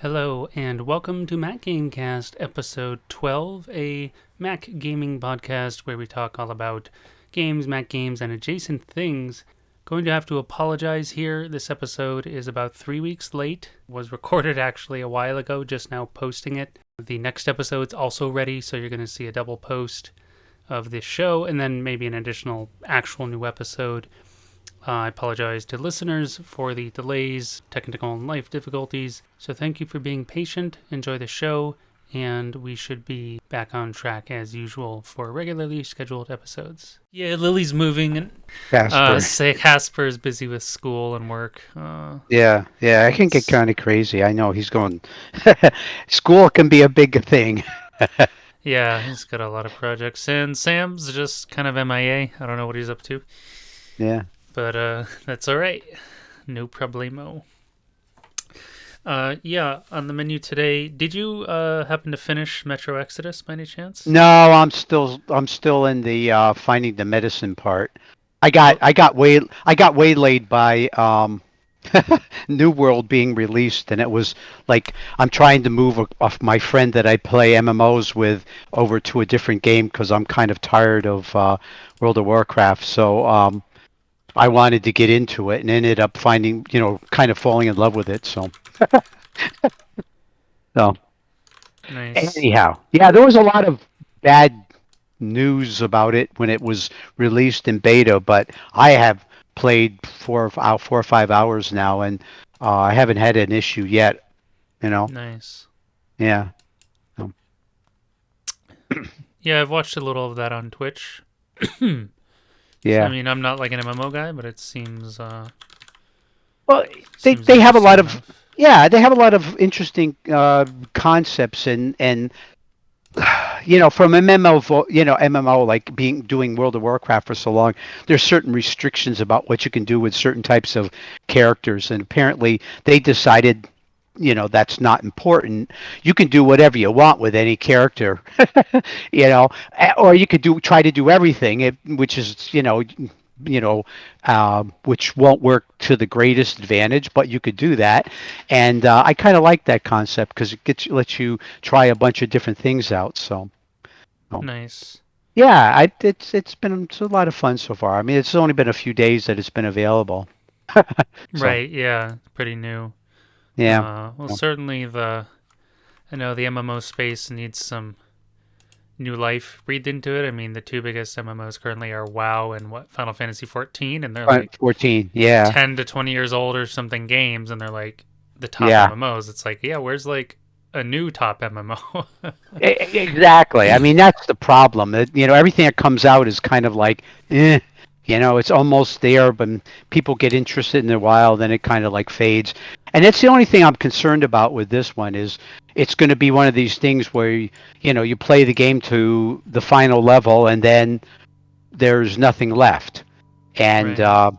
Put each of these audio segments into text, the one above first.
Hello, and welcome to Mac Gamecast episode 12, a Mac gaming podcast where we talk all about games, Mac games, and adjacent things. Going to have to apologize here. This episode is about 3 weeks late. Was recorded actually a while ago, just now posting it. The next episode's also ready, so you're going to see a double post of this show, and then maybe an additional actual new episode. I apologize to listeners for the delays, technical and life difficulties. So thank you for being patient. Enjoy the show, and we should be back on track as usual for regularly scheduled episodes. Yeah, Lily's moving, and Casper. Casper's busy with school and work. Yeah, it can get It's kind of crazy. I know he's going. School can be a big thing. yeah, he's got a lot of projects, and Sam's just kind of MIA. I don't know what he's up to, Yeah. but that's all right. No problemo. Yeah, on the menu today, did you happen to finish Metro Exodus by any chance? No, I'm still in the finding the medicine part. I got Oh, I got way I got waylaid by New World being released, and it was like I'm trying to move off my friend that I play MMOs with over to a different game because I'm kind of tired of World of Warcraft. So I wanted to get into it and ended up finding, kind of falling in love with it. So nice. anyhow, yeah, there was a lot of bad news about it when it was released in beta, but I have played 4 or 5 hours now, and I haven't had an issue yet. You know, Nice. yeah, um, Yeah, I've watched a little of that on Twitch. I yeah. mean, I'm not like an MMO guy, but it Well, they seems they have a interesting lot of enough. yeah, they have a lot of interesting concepts and from MMO, like being doing World of Warcraft for so long, there's certain restrictions about what you can do with certain types of characters, and apparently they decided, that's not important. You can do whatever you want with any character, or you could try to do everything, which is, which won't work to the greatest advantage, but you could do that. And I kind of like that concept because lets you try a bunch of different things out. So, Nice. yeah, it's a lot of fun so far. I mean, it's only been a few days that it's been available. So, Right, yeah, pretty new. yeah. Well, So, certainly I know the MMO space needs some new life breathed into it. I mean, the two biggest MMOs currently are WoW and Final Fantasy 14, and they're like 14. Yeah. 10 to 20 years old or something games, and they're like the top Yeah. MMOs. It's like, yeah, where's like a new top MMO? Exactly. I mean, that's the problem. Everything that comes out is kind of like, eh, it's almost there, but people get interested in it a while, then it kind of like fades. And that's the only thing I'm concerned about with this one is it's going to be one of these things where you play the game to the final level and then there's nothing left. And Right.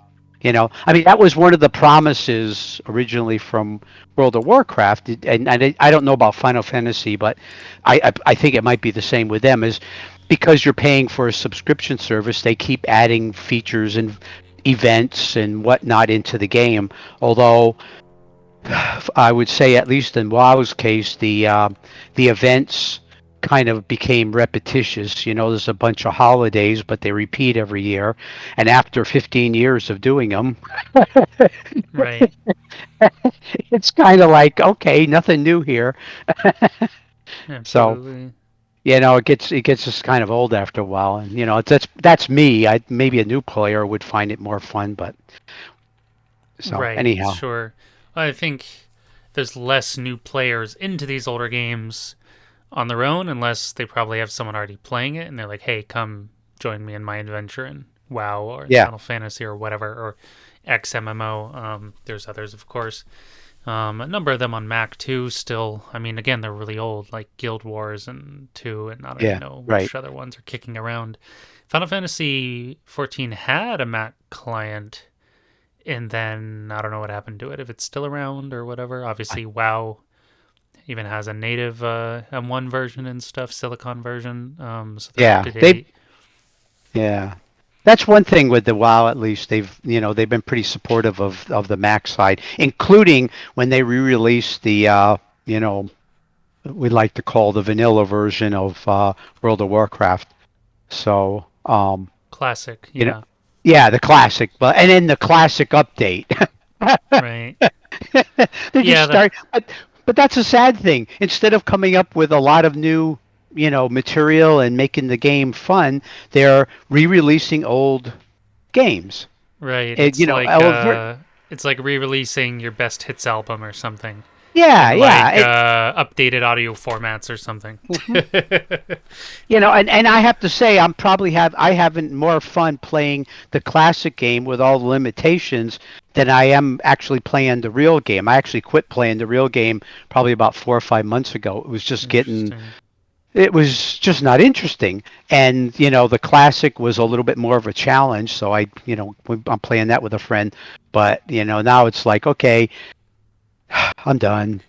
I mean, that was one of the promises originally from World of Warcraft, and I don't know about Final Fantasy, but I think it might be the same with them. Is because you're paying for a subscription service, they keep adding features and events and whatnot into the game. Although I would say, at least in WoW's case, the events kind of became repetitious. There's a bunch of holidays, but they repeat every year. And after 15 years of doing them, Right. it's kind of like, okay, nothing new here. So, Absolutely. it gets just kind of old after a while. And that's me. Maybe a new player would find it more fun, but so Right. anyhow, Sure. I think there's less new players into these older games on their own, unless they probably have someone already playing it and they're like, hey, come join me in my adventure in WoW or yeah, Final Fantasy or whatever, or XMMO. There's others, of course. A number of them on Mac too. Still, I mean, again, they're really old, like Guild Wars and two, and I don't even yeah, know right. which other ones are kicking around. Final Fantasy 14 had a Mac client, and then I don't know what happened to it. If it's still around or whatever. Obviously, WoW even has a native M1 version and stuff, Silicon version. So they're up Yeah, to date. yeah. That's one thing with the WoW. At least they've been pretty supportive of the Mac side, including when they re-released the you know, we like to call the vanilla version of World of Warcraft. So, Classic, you know, yeah. yeah, the classic, but and then the classic update. Right. They just Yeah, the start, but that's a sad thing. Instead of coming up with a lot of new, material and making the game fun, they're re-releasing old games. right. And, It's like re-releasing your best hits album or something yeah, in yeah. like updated audio formats or something. And I have to say, I having more fun playing the classic game with all the limitations than I am actually playing the real game. I actually quit playing the real game probably about 4 or 5 months ago. Interesting. It was just not interesting. And, the classic was a little bit more of a challenge. So I'm playing that with a friend. But, now it's like, okay, I'm done.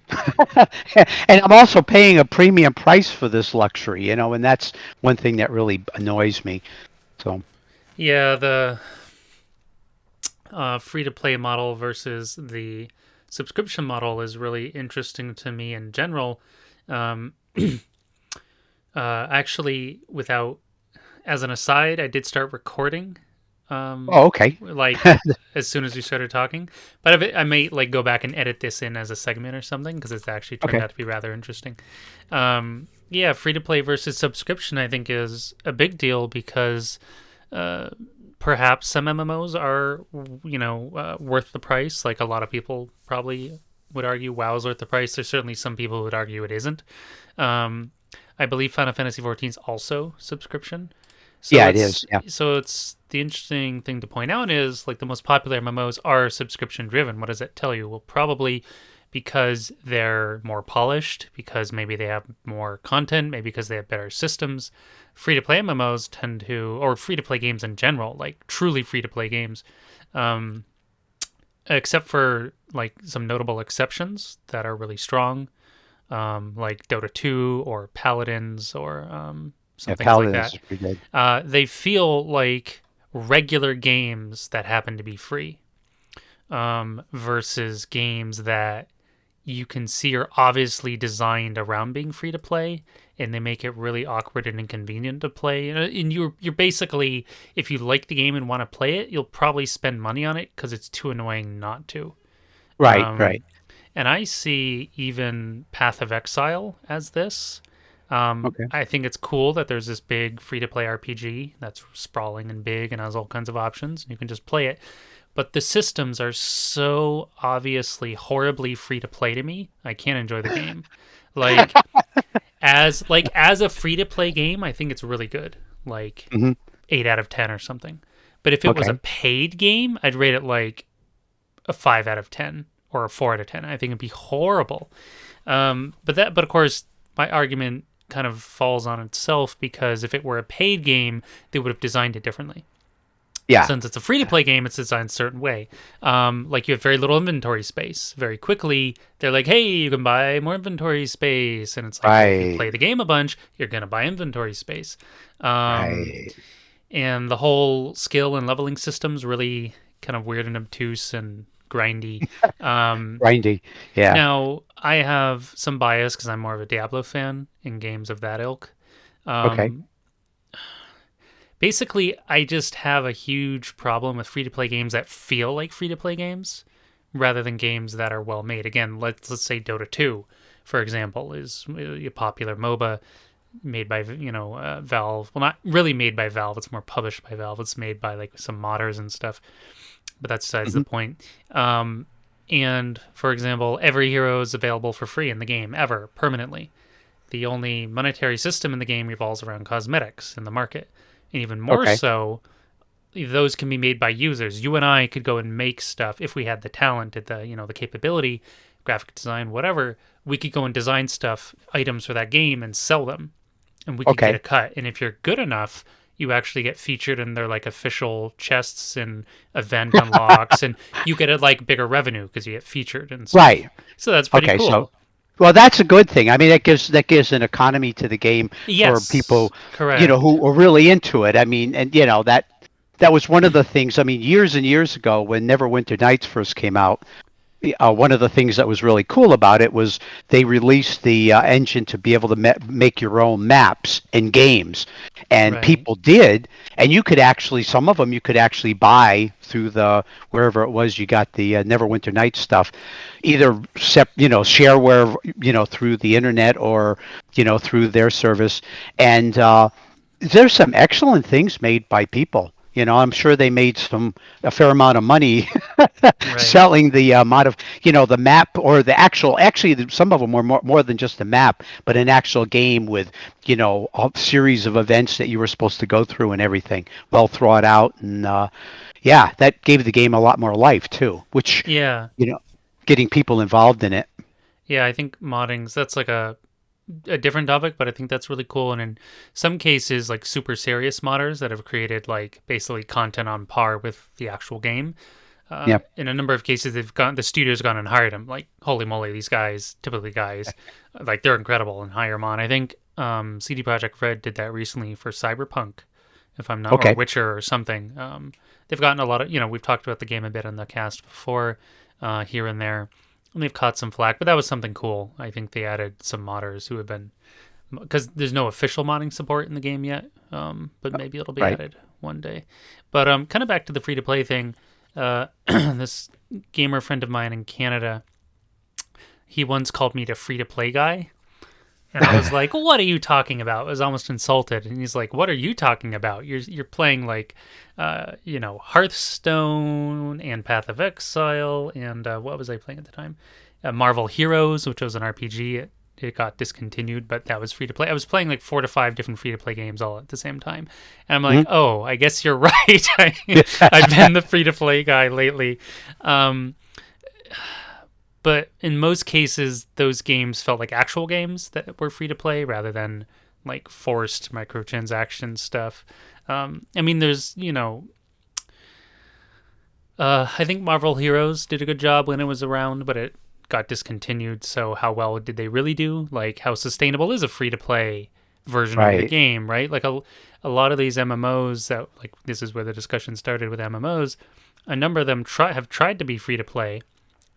And I'm also paying a premium price for this luxury, and that's one thing that really annoys me. So, Yeah, the free to play model versus the subscription model is really interesting to me in general. Um, actually, without as an aside, I did start recording. oh, okay. Like as soon as we started talking, but I may like go back and edit this in as a segment or something because it's actually turned Okay. out to be rather interesting. Yeah, free to play versus subscription, I think, is a big deal because uh, perhaps some MMOs are, worth the price. Like a lot of people probably would argue WoW's worth the price. There's certainly some people who would argue it isn't. Um, I believe Final Fantasy 14 is also subscription. So Yeah, it it's is. Yeah. so it's the interesting thing to point out is like the most popular MMOs are subscription driven. What does that tell you? Well, probably because they're more polished, because maybe they have more content, maybe because they have better systems. Free to play MMOs tend to, or free to play games in general, like truly free to play games, um, except for like some notable exceptions that are really strong, like Dota 2 or Paladins or some Yeah, things like Paladins that. is pretty good. They feel like regular games that happen to be free, versus games that you can see are obviously designed around being free to play, and they make it really awkward and inconvenient to play. And you're basically, if you like the game and want to play it, you'll probably spend money on it because it's too annoying not to. Right, Um, right. and I see even Path of Exile as this. Okay. I think it's cool that there's this big free to play RPG that's sprawling and big and has all kinds of options. And you can just play it. But the systems are so obviously horribly free to play to me. I can't enjoy the game. Like as a free to play game, I think it's really good. Like Hmm. 8 out of 10 or something. But if it was a Okay. paid game, I'd rate it like a 5 out of 10 or a 4 out of 10. I think it'd be horrible. But of course, my argument kind of falls on itself because if it were a paid game, they would have designed it differently. Yeah. Since it's a free to play game, it's designed a certain way. Like you have very little inventory space. Very quickly, they're like, "Hey, you can buy more inventory space," and it's like, well, if you Right. play the game a bunch, you're gonna buy inventory space. Um, Right. and the whole skill and leveling system's really kind of weird and obtuse and grindy. Um, Grindy. Yeah. Now, I have some bias because I'm more of a Diablo fan in games of that ilk. Okay. Um, Basically, I just have a huge problem with free to play games that feel like free to play games rather than games that are well made. Again, let's say Dota 2, for example, is a popular MOBA made by Valve. Well, not really made by Valve. It's more published by Valve. It's made by like some modders and stuff. But that's besides the Hmm. point. And for example, every hero is available for free in the game ever permanently. The only monetary system in the game revolves around cosmetics in the market, and even more Okay. so, those can be made by users. You and I could go and make stuff if we had the talent, the capability, graphic design, whatever. We could go and design stuff, items for that game, and sell them, and we could get a Okay. cut. And if you're good enough, you actually get featured in their like official chests and event unlocks, and you get a like bigger revenue because you get featured and stuff. Right. So that's pretty Okay. So, cool. well, that's a good thing. I mean, that gives an economy to the game for Yes, people, correct. who are really into it. I mean, and that was one of the things. I mean, years and years ago, when Neverwinter Nights first came out, one of the things that was really cool about it was they released the engine to be able to make your own maps and games, and Right. people did, and you could actually some of them you could actually buy through the wherever it was you got the Neverwinter Nights stuff, either shareware through the internet or through their service, and there's some excellent things made by people. I'm sure they made a fair amount of money Right. selling the amount of the map or the actual. Actually, some of them were more than just a map, but an actual game with a series of events that you were supposed to go through and everything, well thought out, and yeah, that gave the game a lot more life too. Which Yeah. you know, getting people involved in it. Yeah, I think modding's that's like a different topic, but I think that's really cool. And in some cases, like super serious modders that have created like basically content on par with the actual game. Yeah. In a number of cases, the studio's gone and hired them. Like, holy moly, these guys, typically guys, like they're incredible, and hire them on. I think CD Projekt Red did that recently for Cyberpunk, if I'm not, or Okay. Witcher or something. They've gotten a lot of, we've talked about the game a bit on the cast before, here and there, and they've caught some flack, but that was something cool. I think they added some modders who have been, because there's no official modding support in the game yet, but maybe it'll be Right. added one day. But kind of back to the free to play thing. This gamer friend of mine in Canada, he once called me the free to play guy. And I was like, "What are you talking about?" I was almost insulted. And he's like, "What are you talking about? You're playing like, Hearthstone and Path of Exile and what was I playing at the time? Marvel Heroes, which was an RPG. It got discontinued, but that was free to play. I was playing like 4 to 5 different free to play games all at the same time, and I'm like, Mhm. "Oh, I guess you're right. I've been the free to play guy lately." Um, but in most cases, those games felt like actual games that were free to play rather than like forced microtransaction stuff. I mean, there's, I think Marvel Heroes did a good job when it was around, but it got discontinued. So, how well did they really do? Like, how sustainable is a free to play version of the Right. game, right? Like, a lot of these MMOs that, like, this is where the discussion started with MMOs, a number of them have tried to be free to play,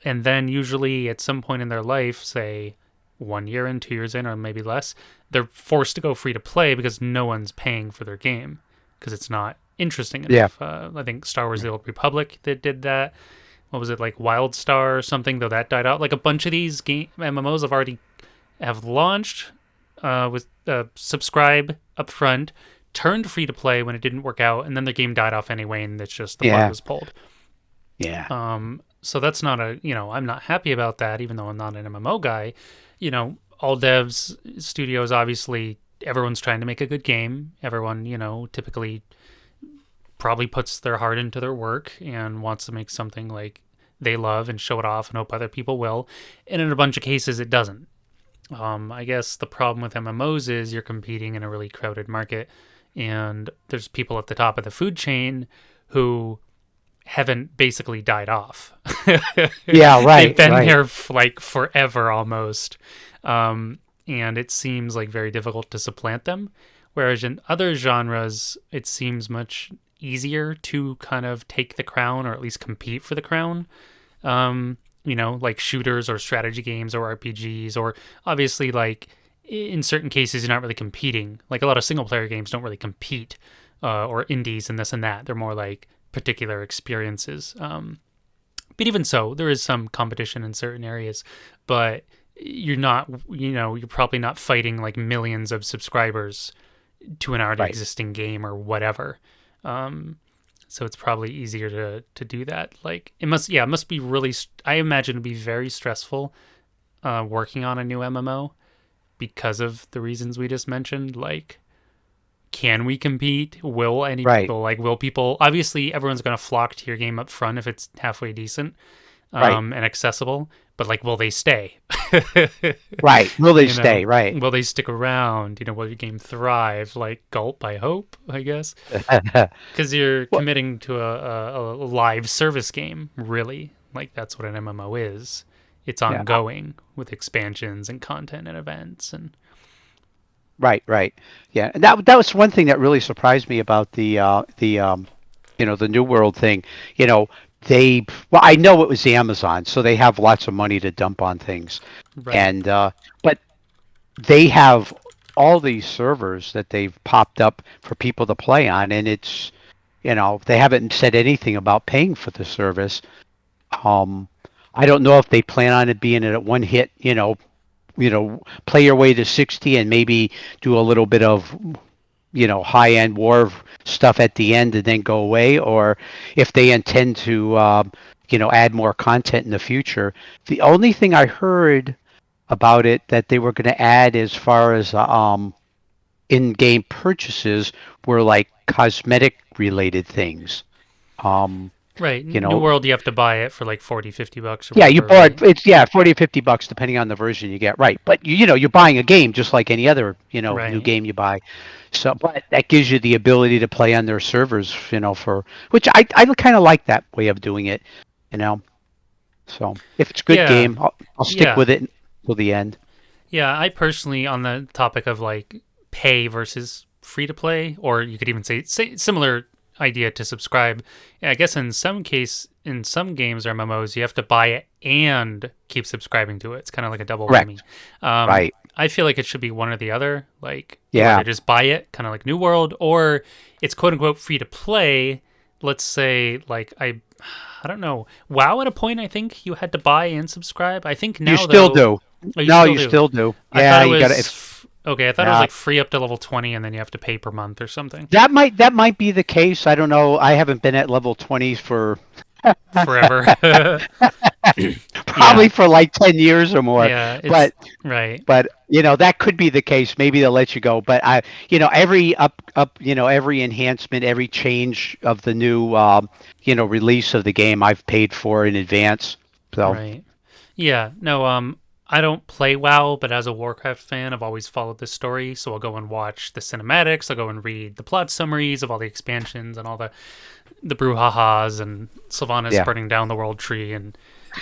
and then usually at some point in their life, say 1 year in, 2 years in, or maybe less, they're forced to go free to play because no one's paying for their game because it's not interesting Yeah. enough. I think Star Wars: The Old Republic that did that. What was it, like WildStar or something? Though that died out. Like a bunch of these game MMOs have already have launched with subscribe up front, turned free to play when it didn't work out, and then the game died off anyway, and it's just the plug Yeah. was pulled. Yeah. So that's not I'm not happy about that, even though I'm not an MMO guy. All devs, studios, obviously, everyone's trying to make a good game. Everyone, typically probably puts their heart into their work and wants to make something like they love and show it off and hope other people will. And in a bunch of cases, it doesn't. I guess the problem with MMOs is you're competing in a really crowded market, and there's people at the top of the food chain who haven't basically died off. Yeah. They've Right. been Right. there like forever almost. And it seems like very difficult to supplant them. Whereas in other genres, it seems much easier to kind of take the crown or at least compete for the crown. Like shooters or strategy games or RPGs, or obviously, like in certain cases, you're not really competing. Like a lot of single player games don't really compete, or indies and this and that. They're more like particular experiences. But even so, there is some competition in certain areas, but you're not, you're probably not fighting like millions of subscribers to an already Right. existing game or whatever. Um, so it's probably easier to do that. Like it must be really. I imagine it'd be very stressful working on a new MMO because of the reasons we just mentioned. Like, can we compete? Right. Will people? Obviously, everyone's gonna flock to your game up front if it's halfway decent Right. and accessible. But like, will they stay? Right. Will they stay? Right. Will they stick around? Will your game thrive? Like, gulp, I hope, I guess, because you're Well, committing to a live service game, really. Like, that's what an MMO is. It's yeah. ongoing with expansions and content and events and Right. Right. Yeah. And that was one thing that really surprised me about the the New World thing. You know, well, I know it was Amazon, so they have lots of money to dump on things, Right. and but they have all these servers that they've popped up for people to play on, and it's they haven't said anything about paying for the service. Um, I don't know if they plan on it being a one hit, play your way to 60 and maybe do a little bit of high end war stuff at the end and then go away, or if they intend to add more content in the future. The only thing I heard about it that they were going to add as far as in-game purchases were like cosmetic related things. Um, Right. you New know, World, you have to buy it for like 40, $50 or yeah, you whatever, bought right? it's 40 or $50 depending on the version you get, right? But you're buying a game just like any other new Right. game you buy. So, but that gives you the ability to play on their servers, for which I kind of like that way of doing it, you know. So if it's a good Yeah. game, I'll stick Yeah. with it till the end. Yeah. I personally, on the topic of like pay versus free to play, or you could even say similar idea to subscribe. I guess in some games or MMOs, you have to buy it and keep subscribing to it. It's kind of like a double whammy. Correct. Right. I feel like it should be one or the other. Like you either Yeah. just buy it, kind of like New World, or it's quote unquote free to play. Let's say like I don't know. WoW at a point I think you had to buy and subscribe. I think You now still though, do. oh you No, still you do. still do. I thought Yeah, it you got to. was okay. I thought it was Yeah. like free up to level 20, and then you have to pay per month or something. That might be the case. I don't know. I haven't been at level 20 for Forever. probably Yeah, for like 10 years or more. yeah. It's But right. that could be the case. Maybe they'll let you go. But every every enhancement, every change of the new release of the game, I've paid for in advance. So Right. Yeah. No. I don't play WoW, but as a Warcraft fan, I've always followed this story. So I'll go and watch the cinematics. I'll go and read the plot summaries of all the expansions and all the brouhahas and Sylvanas yeah, burning down the world tree and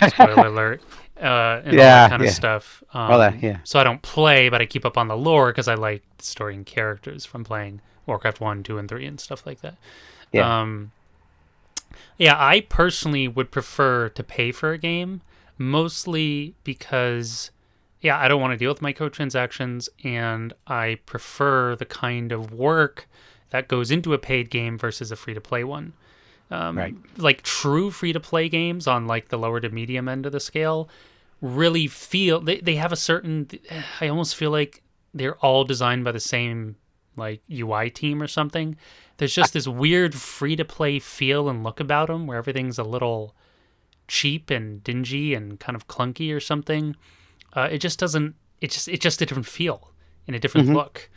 spoiler alert, and all that yeah, kind of yeah. stuff. Well, yeah, So I don't play, but I keep up on the lore because I like the story and characters from playing Warcraft 1, 2, and 3 and stuff like that. yeah. Um, yeah, I personally would prefer to pay for a game, mostly because, yeah, I don't want to deal with microtransactions, and I prefer the kind of work that goes into a paid game versus a free to play one. Right. Like true free to play games on like the lower to medium end of the scale really feel they have a certain, I almost feel like they're all designed by the same like UI team or something. There's just this weird free to play feel and look about them where everything's a little cheap and dingy and kind of clunky or something. It just doesn't. It's just a different feel and a different Hmm. look.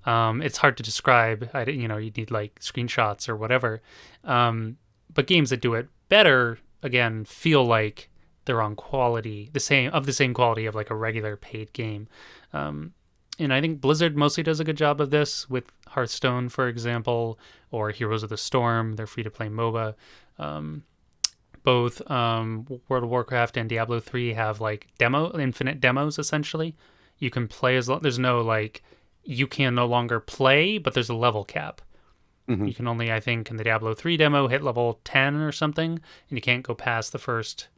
It's hard to describe. You need like screenshots or whatever. But games that do it better, again, feel like they're on quality, the same quality of like a regular paid game. Um, and I think Blizzard mostly does a good job of this with Hearthstone, for example, or Heroes of the Storm, their free to play MOBA. Um, both World of Warcraft and Diablo 3 have like infinite demos essentially. You can play as long, there's no like, you can no longer play, but there's a level cap. Hmm. You can only, I think, in the Diablo 3 demo, hit level 10 or something, and you can't go past the first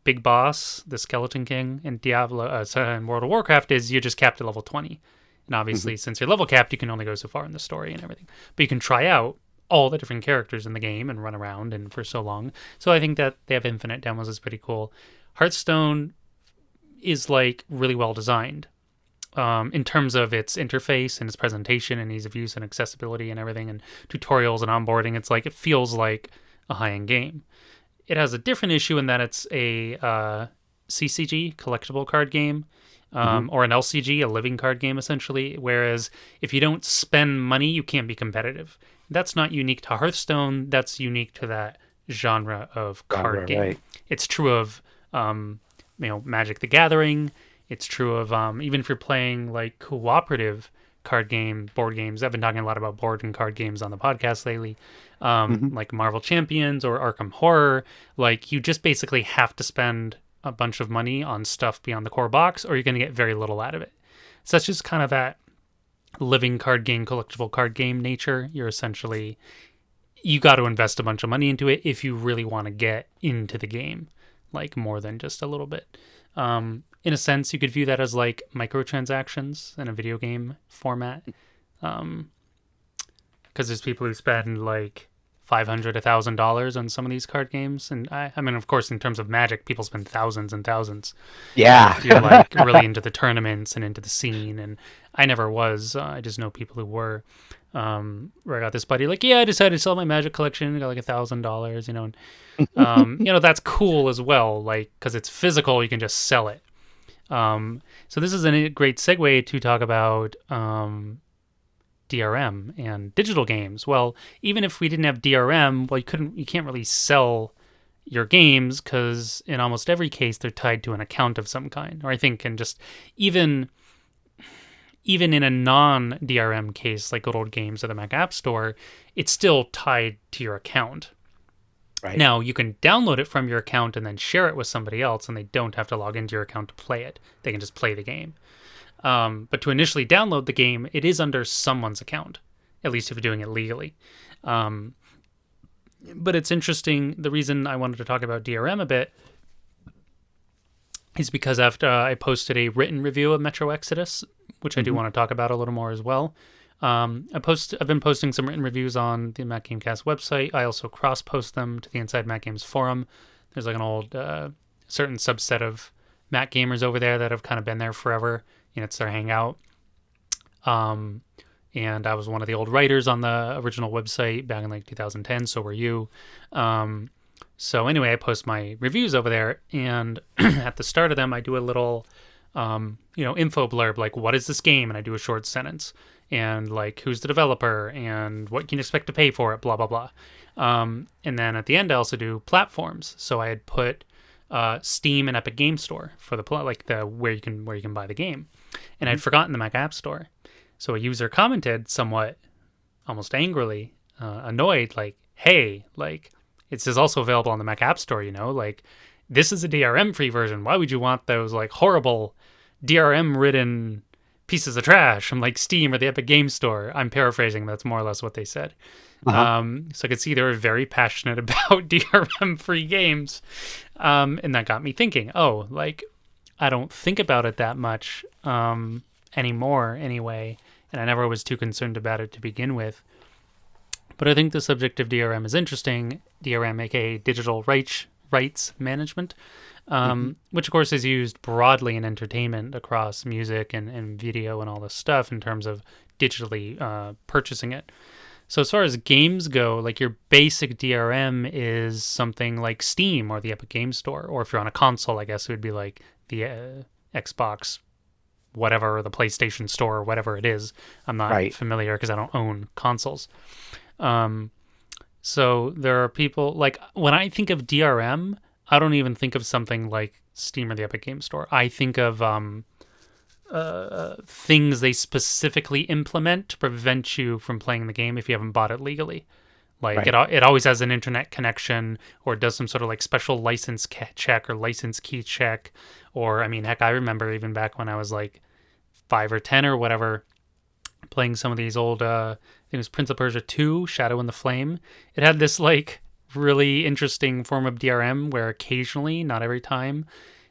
big boss, the Skeleton King. In in World of Warcraft, is you're just capped at level 20. And Hmm. obviously, since you're level capped, you can only go so far in the story and everything. But you can try out all the different characters in the game and run around and for so long. So I think that they have infinite demos is pretty cool. Hearthstone is like really well designed in terms of its interface and its presentation and ease of use and accessibility and everything and tutorials and onboarding. It's like it feels like a high end game. It has a different issue in that it's a CCG, collectible card game, Hmm. or an LCG, a living card game essentially. Whereas if you don't spend money, you can't be competitive. That's not unique to Hearthstone. That's unique to that genre of card game. Right. It's true of Magic the Gathering. It's true of even if you're playing like cooperative board games. I've been talking a lot about board and card games on the podcast lately, Hmm. like Marvel Champions or Arkham Horror. Like you just basically have to spend a bunch of money on stuff beyond the core box, or you're going to get very little out of it. So that's just kind of that living card game, collectible card game nature. You're essentially you got to invest a bunch of money into it if you really want to get into the game, like more than just a little bit. In a sense, you could view that as like microtransactions in a video game format. Because there's people who spend like $500, $1,000 on some of these card games, and I mean, of course, in terms of Magic, people spend thousands and thousands. Yeah. If you're like really into the tournaments and into the scene, and I never was. I just know people who were. Where I got this buddy like, yeah, I decided to sell my Magic collection. I got like $1,000, you know, and that's cool as well, like because it's physical, you can just sell it. So this is a great segue to talk about DRM and digital games. Well, even if we didn't have DRM, well, you can't really sell your games because in almost every case they're tied to an account of some kind. Or I think, and just even in a non-DRM case like Good Old Games or the Mac App Store, it's still tied to your account. Right. Now, you can download it from your account and then share it with somebody else, and they don't have to log into your account to play it. They can just play the game. But to initially download the game, it is under someone's account, at least if you're doing it legally. But it's interesting. The reason I wanted to talk about DRM a bit is because after I posted a written review of Metro Exodus, which I do want to talk about a little more as well. I've been posting some written reviews on the Mac Gamecast website. I also cross-post them to the Inside Mac Games forum. There's like an old certain subset of Mac gamers over there that have kind of been there forever. You know, it's their hangout. And I was one of the old writers on the original website back in like 2010. So were you. So anyway, I post my reviews over there, and at the start of them, I do a little, info blurb, like what is this game, and I do a short sentence, and like who's the developer, and what you can expect to pay for it, blah blah blah. And then at the end, I also do platforms. So I had put Steam and Epic Game Store for the where you can buy the game, and I'd forgotten the Mac App Store. So a user commented somewhat, almost angrily, annoyed, like, "Hey, like." It says also available on the Mac App Store, like this is a DRM-free version. Why would you want those like horrible DRM-ridden pieces of trash from like Steam or the Epic Game Store? I'm paraphrasing. That's more or less what they said. So I could see they were very passionate about DRM-free games. And that got me thinking, like I don't think about it that much anymore anyway. And I never was too concerned about it to begin with. But I think the subject of DRM is interesting. DRM, aka digital rights management, which of course is used broadly in entertainment across music and video and all this stuff in terms of digitally purchasing it. So as far as games go, like your basic DRM is something like Steam or the Epic Game Store, or if you're on a console, I guess it would be like the Xbox, whatever, or the PlayStation Store or whatever it is. I'm not familiar because I don't own consoles. So there are people like when I think of DRM, I don't even think of something like Steam or the Epic Game Store. I think of things they specifically implement to prevent you from playing the game if you haven't bought it legally. Like it always has an internet connection, or does some sort of like special license check or license key check. Or I mean, heck, I remember even back when I was like 5 or 10 or whatever, playing some of these old, I think it was Prince of Persia 2, Shadow in the Flame. It had this like really interesting form of DRM where occasionally, not every time,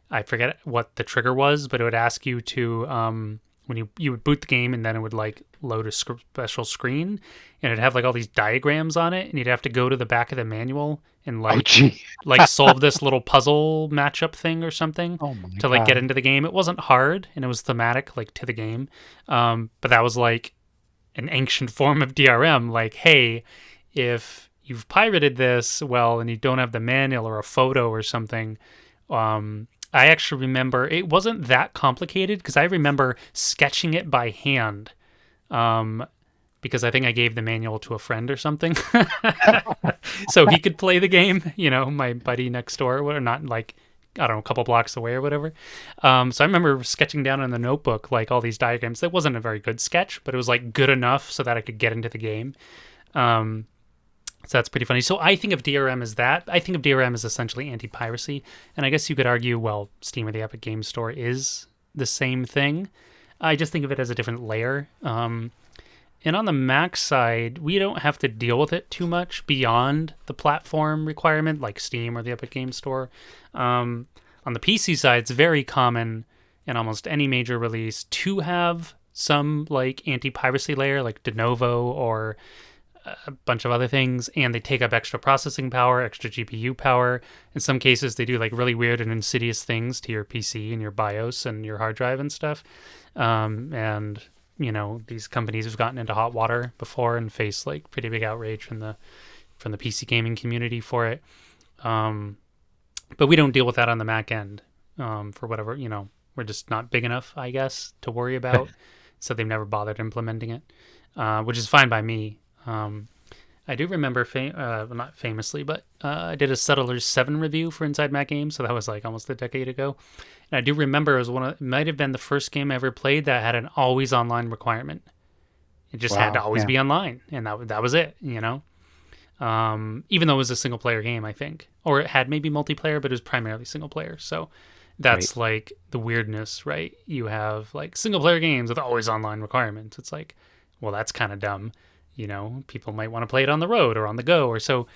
I forget what the trigger was, but it would ask you to, when you would boot the game, and then it would like load a special screen, and it'd have like all these diagrams on it, and you'd have to go to the back of the manual and like like solve this little puzzle matchup thing or something to like get into the game. It wasn't hard, and it was thematic like to the game, but that was like an ancient form of DRM. Like, hey, if you've pirated this, well, and you don't have the manual or a photo or something, I actually remember it wasn't that complicated because I remember sketching it by hand, because I think I gave the manual to a friend or something, so he could play the game. My buddy next door, or not like, I don't know, a couple blocks away or whatever. So I remember sketching down in the notebook like all these diagrams. That wasn't a very good sketch, but it was like good enough so that I could get into the game. So that's pretty funny. So I think of DRM as that. I think of DRM as essentially anti-piracy. And I guess you could argue, well, Steam or the Epic Game Store is the same thing. I just think of it as a different layer. And on the Mac side, we don't have to deal with it too much beyond the platform requirement, like Steam or the Epic Game Store. On the PC side, it's very common in almost any major release to have some like anti-piracy layer, like de novo or a bunch of other things, and they take up extra processing power, extra GPU power. In some cases, they do like really weird and insidious things to your PC and your BIOS and your hard drive and stuff. And these companies have gotten into hot water before and faced like pretty big outrage from the PC gaming community for it. But we don't deal with that on the Mac end for whatever, we're just not big enough, I guess, to worry about. So they've never bothered implementing it, which is fine by me. I do remember, not famously, but I did a Settlers 7 review for Inside Mac Games, so that was like almost a decade ago. And I do remember it might have been the first game I ever played that had an always online requirement. It just had to always be online, and that was it, even though it was a single player game, I think. Or it had maybe multiplayer, but it was primarily single player. So that's like the weirdness, right? You have like single player games with always online requirements. It's like, well, that's kind of dumb. People might want to play it on the road or on the go or so.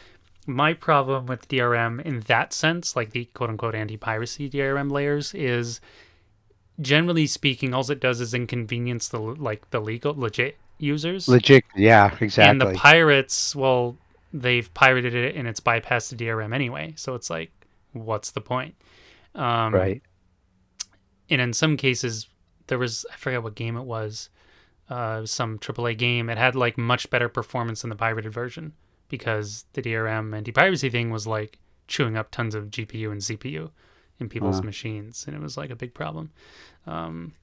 My problem with DRM in that sense, like the quote unquote anti-piracy DRM layers, is generally speaking, all it does is inconvenience the legit users. Legit, yeah, exactly. And the pirates, well, they've pirated it and it's bypassed the DRM anyway. So it's like, what's the point? Right. And in some cases, I forget what game it was. Some AAA game. It had like much better performance than the pirated version because the DRM anti-piracy thing was like chewing up tons of GPU and CPU in people's machines, and it was like a big problem. But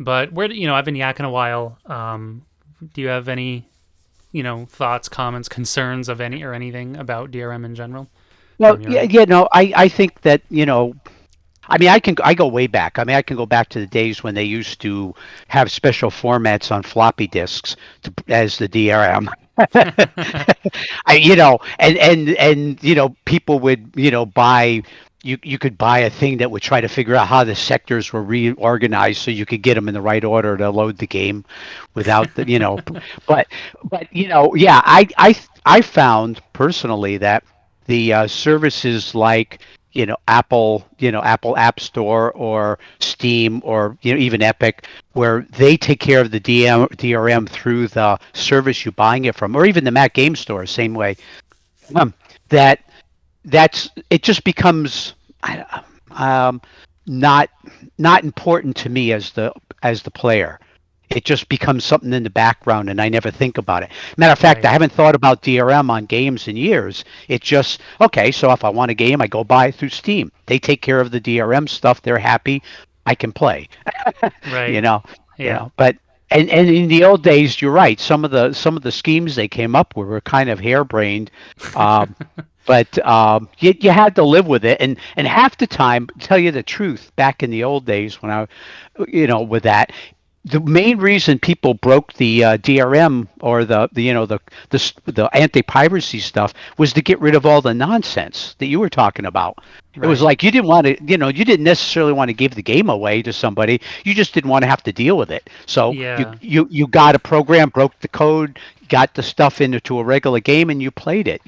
I've been yakking a while. Do you have any, thoughts, comments, concerns of anything about DRM in general? Well, I think that I go way back. I can go back to the days when they used to have special formats on floppy disks as the DRM. People would, buy. You could buy a thing that would try to figure out how the sectors were reorganized so you could get them in the right order to load the game without but I found personally that the services like Apple App Store or Steam or even Epic, where they take care of the DRM through the service you're buying it from, or even the Mac Game Store, same way. That's it just becomes not important to me as the player. It just becomes something in the background, and I never think about it. Matter of fact, I haven't thought about DRM on games in years. It's just, okay, so if I want a game, I go buy it through Steam. They take care of the DRM stuff. They're happy. I can play. Yeah. But and in the old days, you're right. Some of the schemes they came up with were kind of harebrained. But you had to live with it, and half the time, to tell you the truth, back in the old days when I, with that, the main reason people broke the DRM or the anti-piracy stuff was to get rid of all the nonsense that you were talking about. Right. It was like you didn't want to, you didn't necessarily want to give the game away to somebody. You just didn't want to have to deal with it. So you got a program, broke the code, got the stuff into a regular game, and you played it.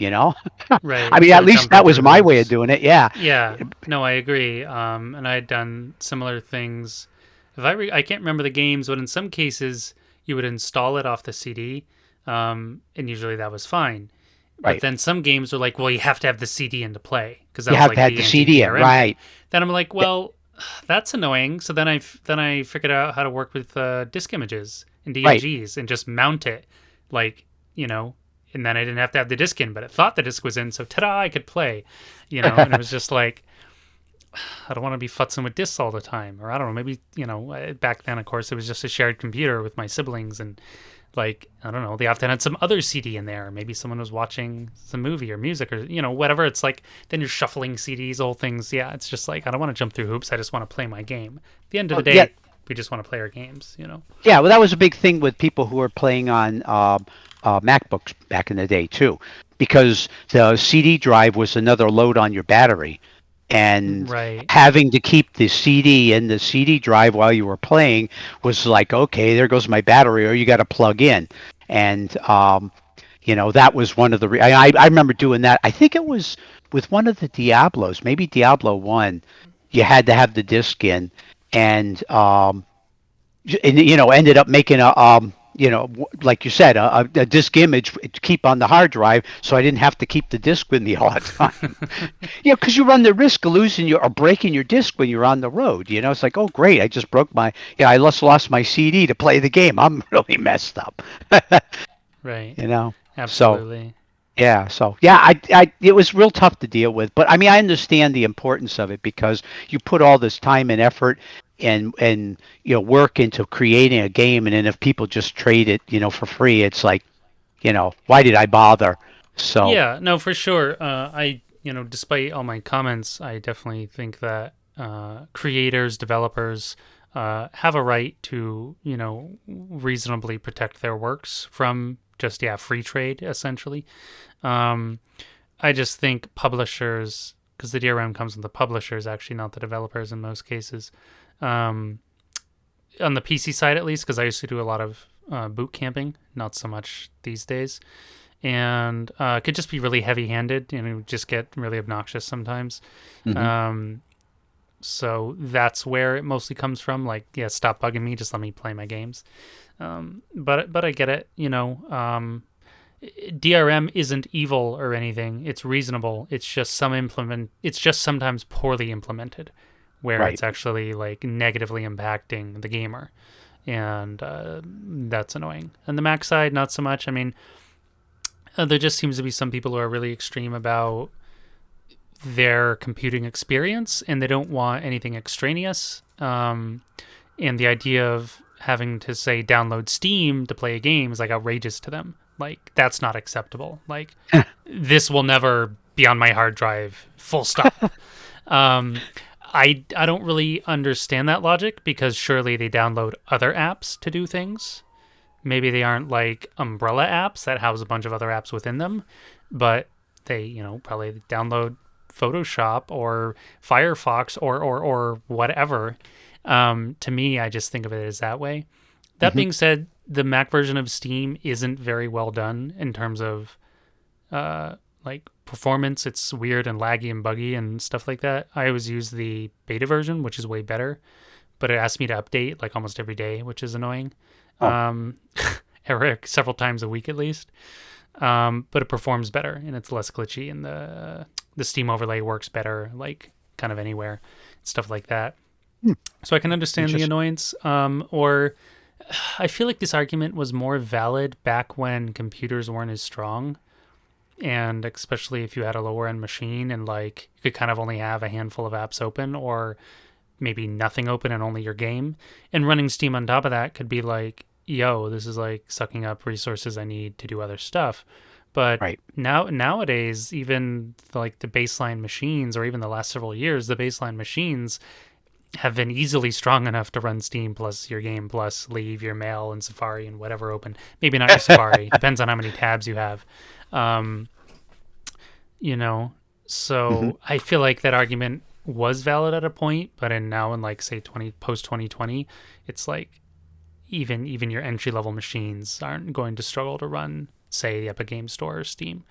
Right. I mean, at least that was my way of doing it. Yeah. Yeah. No, I agree. And I had done similar things. I can't remember the games, but in some cases you would install it off the CD, and usually that was fine. But then some games are like, well, you have to have the CD in to play because you have to have the CD in, right? Then I'm like, well, that's annoying. So then I figured out how to work with disk images and DMGs and just mount it, and then I didn't have to have the disc in, but it thought the disc was in, so ta-da, I could play, and it was just like, I don't want to be futzing with discs all the time. Or I don't know, maybe, back then, of course, it was just a shared computer with my siblings. And, I don't know, they often had some other CD in there. Maybe someone was watching some movie or music or, whatever. It's like, then you're shuffling CDs, old things. Yeah, it's just like, I don't want to jump through hoops. I just want to play my game. At the end of the day, we just want to play our games, Yeah, well, that was a big thing with people who were playing on MacBooks back in the day, too. Because the CD drive was another load on your battery. and Right. having to keep the CD in the CD drive while you were playing was like, okay, there goes my battery, or you got to plug in. And that was one of the. I remember doing that. I think it was with one of the Diablos, maybe Diablo One. You had to have the disc in, and ended up making like you said, a disk image to keep on the hard drive, so I didn't have to keep the disk with me all the time. Yeah, because you run the risk of losing your or breaking your disc when you're on the road. It's like, oh great, I just broke my, I just lost my CD to play the game. I'm really messed up. Right. you know, so Absolutely. yeah, so yeah, it was real tough to deal with, but I mean, I understand the importance of it because you put all this time and effort and work into creating a game, and then if people just trade it, for free, it's like, why did I bother? So Yeah, no, for sure. Despite all my comments, I definitely think that creators, developers have a right to, reasonably protect their works from just, yeah, free trade, essentially. Um, I just think publishers, because the DRM comes from the publishers, actually, not the developers in most cases. Um, on the PC side, at least, because I used to do a lot of boot camping, not so much these days, and it could just be really heavy-handed. Just get really obnoxious sometimes. mhm. Um, so that's where it mostly comes from. Like, yeah, stop bugging me. Just let me play my games. But I get it. DRM isn't evil or anything. It's reasonable. It's just It's just sometimes poorly implemented, where Right. it's actually like negatively impacting the gamer, and that's annoying. And the Mac side, not so much. I mean, there just seems to be some people who are really extreme about their computing experience, and they don't want anything extraneous. And the idea of having to say download Steam to play a game is like outrageous to them. Like, that's not acceptable. Like, this will never be on my hard drive. Full stop. Um, I don't really understand that logic, because surely they download other apps to do things. Maybe they aren't like umbrella apps that house a bunch of other apps within them, but they, probably download Photoshop or Firefox or whatever. To me, I just think of it as that way. That Mhm. being said, the Mac version of Steam isn't very well done in terms of like performance. It's weird and laggy and buggy and stuff like that. I always use the beta version, which is way better, but it asks me to update like almost every day, which is annoying. Oh, Um, Eric several times a week at least. But it performs better and it's less glitchy, and the Steam overlay works better, like kind of anywhere, stuff like that. hmm, So I can understand the interesting. annoyance. Or I feel like this argument was more valid back when computers weren't as strong, and especially if you had a lower end machine and like you could kind of only have a handful of apps open, or maybe nothing open and only your game. And running Steam on top of that could be like, yo, this is like sucking up resources I need to do other stuff. But Right. nowadays, even like the baseline machines, or even the last several years, the baseline machines have been easily strong enough to run Steam plus your game plus leave your mail and Safari and whatever open. Maybe not your Safari. Depends on how many tabs you have. Um, you know, Mhm. so I feel like that argument was valid at a point, but now in like say 20 post 2020, it's like even your entry level machines aren't going to struggle to run, say, the Epic Game Store or Steam.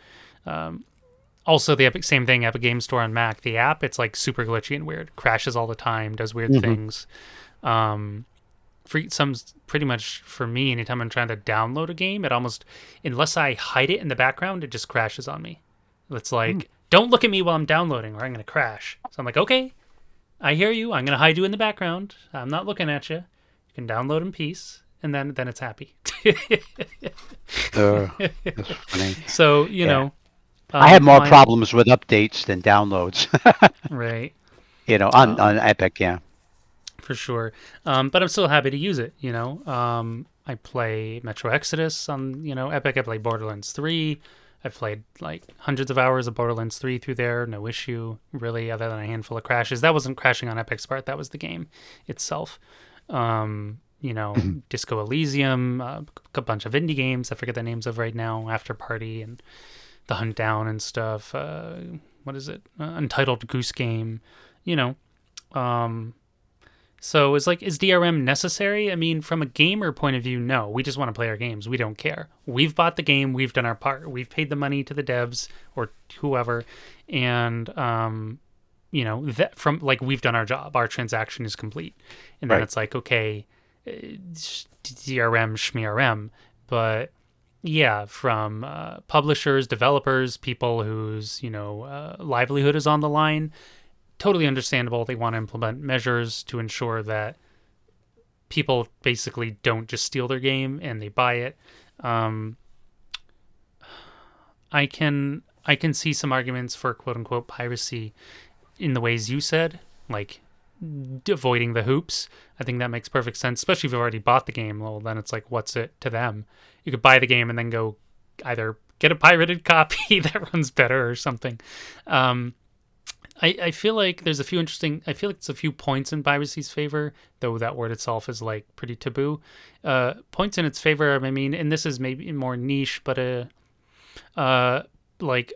Um, Also, the Epic, same thing, Epic Game Store on Mac. The app, it's like super glitchy and weird, crashes all the time, does weird Mhm. things. Um, for some, pretty much for me, anytime I'm trying to download a game, it almost, unless I hide it in the background, it just crashes on me. It's Hmm. like, don't look at me while I'm downloading, or I'm gonna crash. So I'm like, okay, I hear you. I'm gonna hide you in the background. I'm not looking at you. You can download in peace, and then it's happy. Uh, that's funny. So Yeah. I have more my problems with updates than downloads. right. On Um, Epic, yeah. for sure. But I'm still happy to use it. I play Metro Exodus on Epic. I play Borderlands 3. I've played like hundreds of hours of Borderlands 3 through there, no issue really, other than a handful of crashes. That wasn't crashing on Epic's part. That was the game itself. Mhm. Disco Elysium, a bunch of indie games I forget the names of right now, After Party and The Hunt Down and stuff. what is it? Untitled Goose Game, you know. So it's like, is DRM necessary? I mean, from a gamer point of view, no. We just want to play our games. We don't care. We've bought the game. We've done our part. We've paid the money to the devs or whoever, and that from like we've done our job. Our transaction is complete, and then it's like, okay, DRM schmrm, but yeah, from publishers, developers, people whose livelihood is on the line. Totally understandable. They want to implement measures to ensure that people basically don't just steal their game and they buy it. I can see some arguments for quote unquote piracy in the ways you said, like avoiding the hoops. I think that makes perfect sense, especially if you've already bought the game. Well, then it's like, what's it to them? You could buy the game and then go either get a pirated copy that runs better or something. I feel like there's a few it's a few points in piracy's favor, though that word itself is like pretty taboo. Points in its favor, I mean, and this is maybe more niche, but like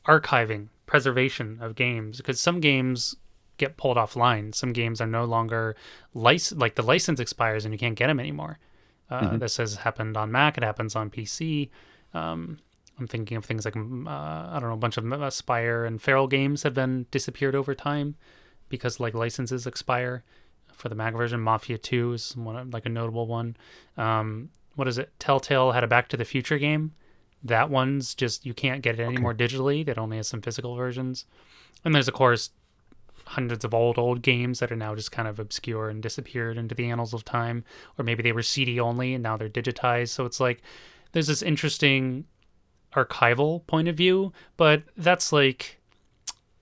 archiving, preservation of games, because some games get pulled offline. Some games are no longer like the license expires and you can't get them anymore. This has happened on Mac. It happens on PC. I'm thinking of things like, a bunch of Aspire and Feral games have been disappeared over time because like licenses expire. For the Mac version, Mafia 2 is like a notable one. What is it? Telltale had a Back to the Future game. That one's just, you can't get it anymore digitally. That only has some physical versions. And there's, of course, hundreds of old games that are now just kind of obscure and disappeared into the annals of time. Or maybe they were CD only and now they're digitized. So it's like, there's this interesting archival point of view, but that's like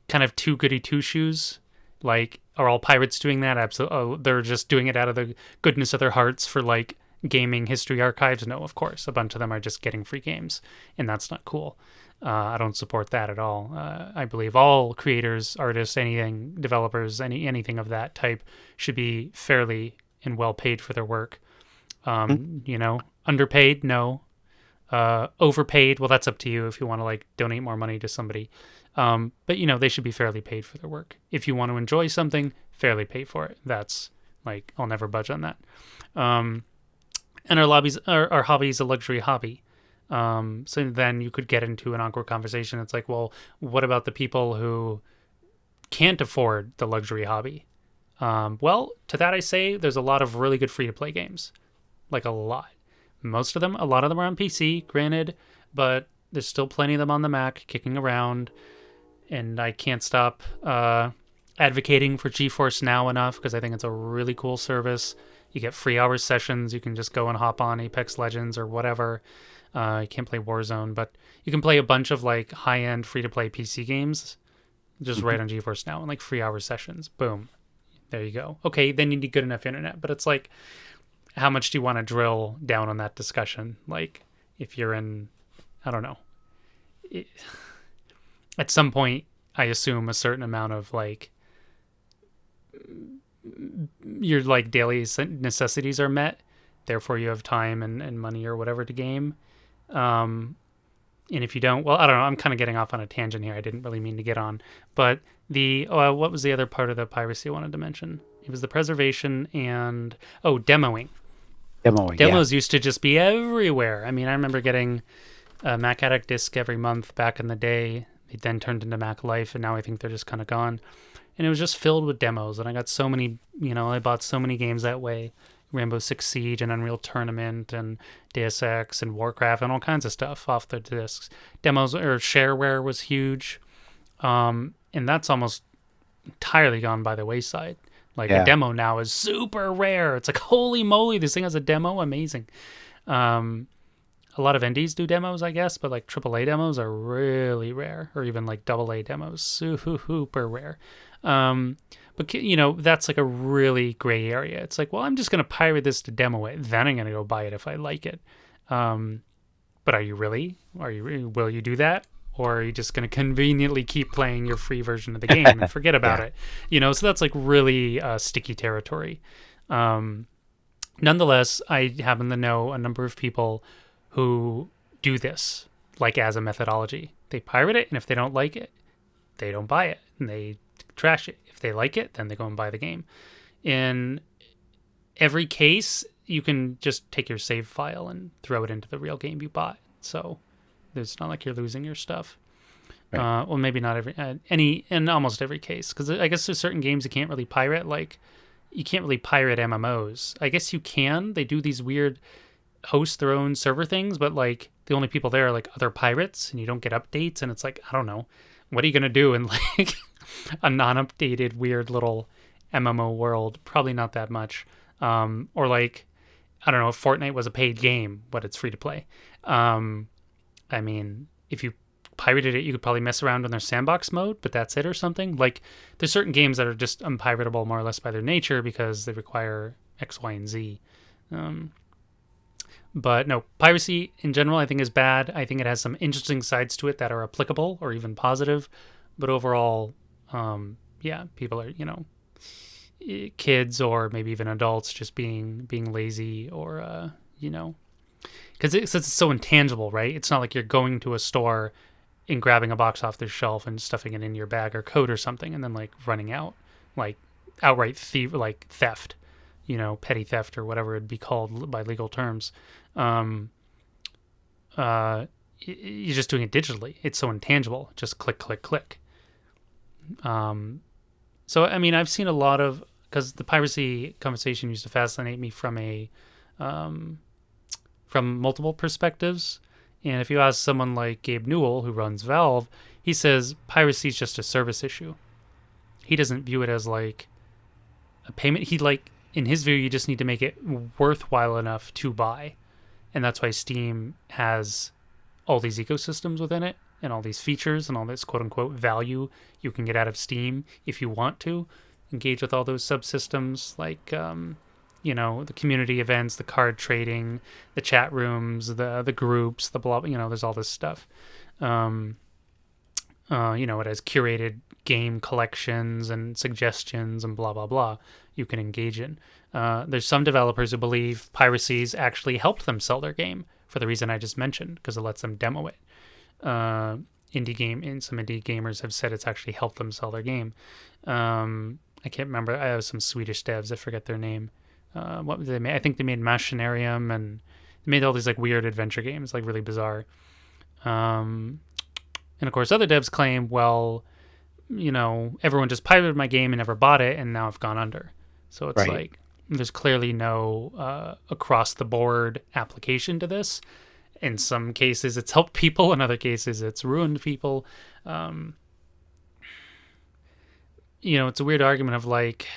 kind of too goody two shoes. Like, are all pirates doing that? Absolutely. They're just doing it out of the goodness of their hearts for like gaming history archives. No, of course, a bunch of them are just getting free games, and that's not cool. I don't support that at all. I believe all creators, artists, anything, developers, anything of that type should be fairly and well paid for their work. Underpaid, no. Overpaid, well, that's up to you if you want to like donate more money to somebody. But they should be fairly paid for their work. If you want to enjoy something, fairly pay for it. That's like, I'll never budge on that. And our hobby is a luxury hobby. So then you could get into an awkward conversation. It's like, well, what about the people who can't afford the luxury hobby? Well, to that I say there's a lot of really good free-to-play games. Like, a lot. A lot of them are on PC, granted, but there's still plenty of them on the Mac kicking around, and I can't stop advocating for GeForce Now enough because I think it's a really cool service. You get free hours sessions. You can just go and hop on Apex Legends or whatever. You can't play Warzone, but you can play a bunch of like high-end free-to-play PC games just right on GeForce Now in like free hours sessions. Boom. There you go. Okay, then you need good enough internet, but it's like, how much do you want to drill down on that discussion? Like, if you're in, I don't know. At some point, I assume a certain amount of like, your like daily necessities are met. Therefore, you have time and money or whatever to game. And if you don't, well, I don't know. I'm kind of getting off on a tangent here. I didn't really mean to get on. But what was the other part of the piracy I wanted to mention? It was the preservation and, demoing. Demos used to just be everywhere. I mean, I remember getting a Mac Addict disc every month back in the day. They then turned into Mac Life, and now I think they're just kind of gone. And it was just filled with demos, and I got so many, I bought so many games that way. Rainbow Six Siege and Unreal Tournament and Deus Ex and Warcraft and all kinds of stuff off the discs. Demos or shareware was huge. And that's almost entirely gone by the wayside. Like, a demo now is super rare. It's like, holy moly, this thing has a demo? Amazing. A lot of indies do demos, I guess, but like AAA demos are really rare, or even like AA demos, super rare. But that's like a really gray area. It's like, well, I'm just going to pirate this to demo it. Then I'm going to go buy it if I like it. But are you really? Will you do that? Or are you just going to conveniently keep playing your free version of the game and forget about it? So that's like really sticky territory. Nonetheless, I happen to know a number of people who do this like as a methodology. They pirate it, and if they don't like it, they don't buy it and they trash it. If they like it, then they go and buy the game. In every case, you can just take your save file and throw it into the real game you bought. So it's not like you're losing your stuff. Right. Well, maybe not in almost every case, because I guess there's certain games you can't really pirate. Like, you can't really pirate MMOs. I guess you can. They do these weird host their own server things, but like the only people there are like other pirates, and you don't get updates. And it's like, I don't know, what are you gonna do in like a non-updated weird little MMO world? Probably not that much. Or like, I don't know, if Fortnite was a paid game, but it's free to play. I mean, if you pirated it, you could probably mess around in their sandbox mode, but that's it or something. Like, there's certain games that are just unpiratable more or less by their nature because they require X, Y, and Z. But no, piracy in general I think is bad. I think it has some interesting sides to it that are applicable or even positive. But overall, yeah, people are, kids or maybe even adults just being lazy or, because it's so intangible, right? It's not like you're going to a store and grabbing a box off the shelf and stuffing it in your bag or coat or something and then like running out, like outright theft, petty theft or whatever it'd be called by legal terms. You're just doing it digitally. It's so intangible. Just click, click, click. So I mean, I've seen a lot of, because the piracy conversation used to fascinate me from multiple perspectives. And if you ask someone like Gabe Newell, who runs Valve, he says piracy is just a service issue. He doesn't view it as like a payment. In his view, you just need to make it worthwhile enough to buy. And that's why Steam has all these ecosystems within it and all these features and all this quote unquote value you can get out of Steam if you want to engage with all those subsystems like, the community events, the card trading, the chat rooms, the groups, the blah, there's all this stuff. It has curated game collections and suggestions and blah, blah, blah you can engage in. There's some developers who believe piracies actually helped them sell their game for the reason I just mentioned, because it lets them demo it. Some indie gamers have said it's actually helped them sell their game. I can't remember. I have some Swedish devs. I forget their name. What did they make? I think they made Machinarium and they made all these like weird adventure games, like really bizarre. And of course, other devs claim, well, everyone just pirated my game and never bought it, and now I've gone under. So it's like there's clearly no across the board application to this. In some cases, it's helped people. In other cases, it's ruined people. It's a weird argument of like,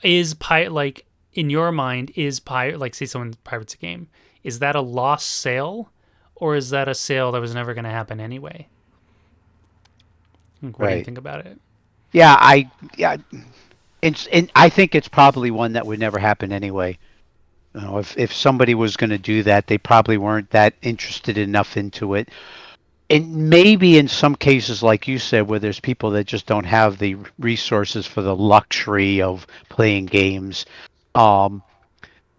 in your mind, say someone pirates a game, is that a lost sale, or is that a sale that was never going to happen anyway? What do you think about it? Yeah, I think it's probably one that would never happen anyway. If somebody was going to do that, they probably weren't that interested enough into it. And maybe in some cases, like you said, where there's people that just don't have the resources for the luxury of playing games,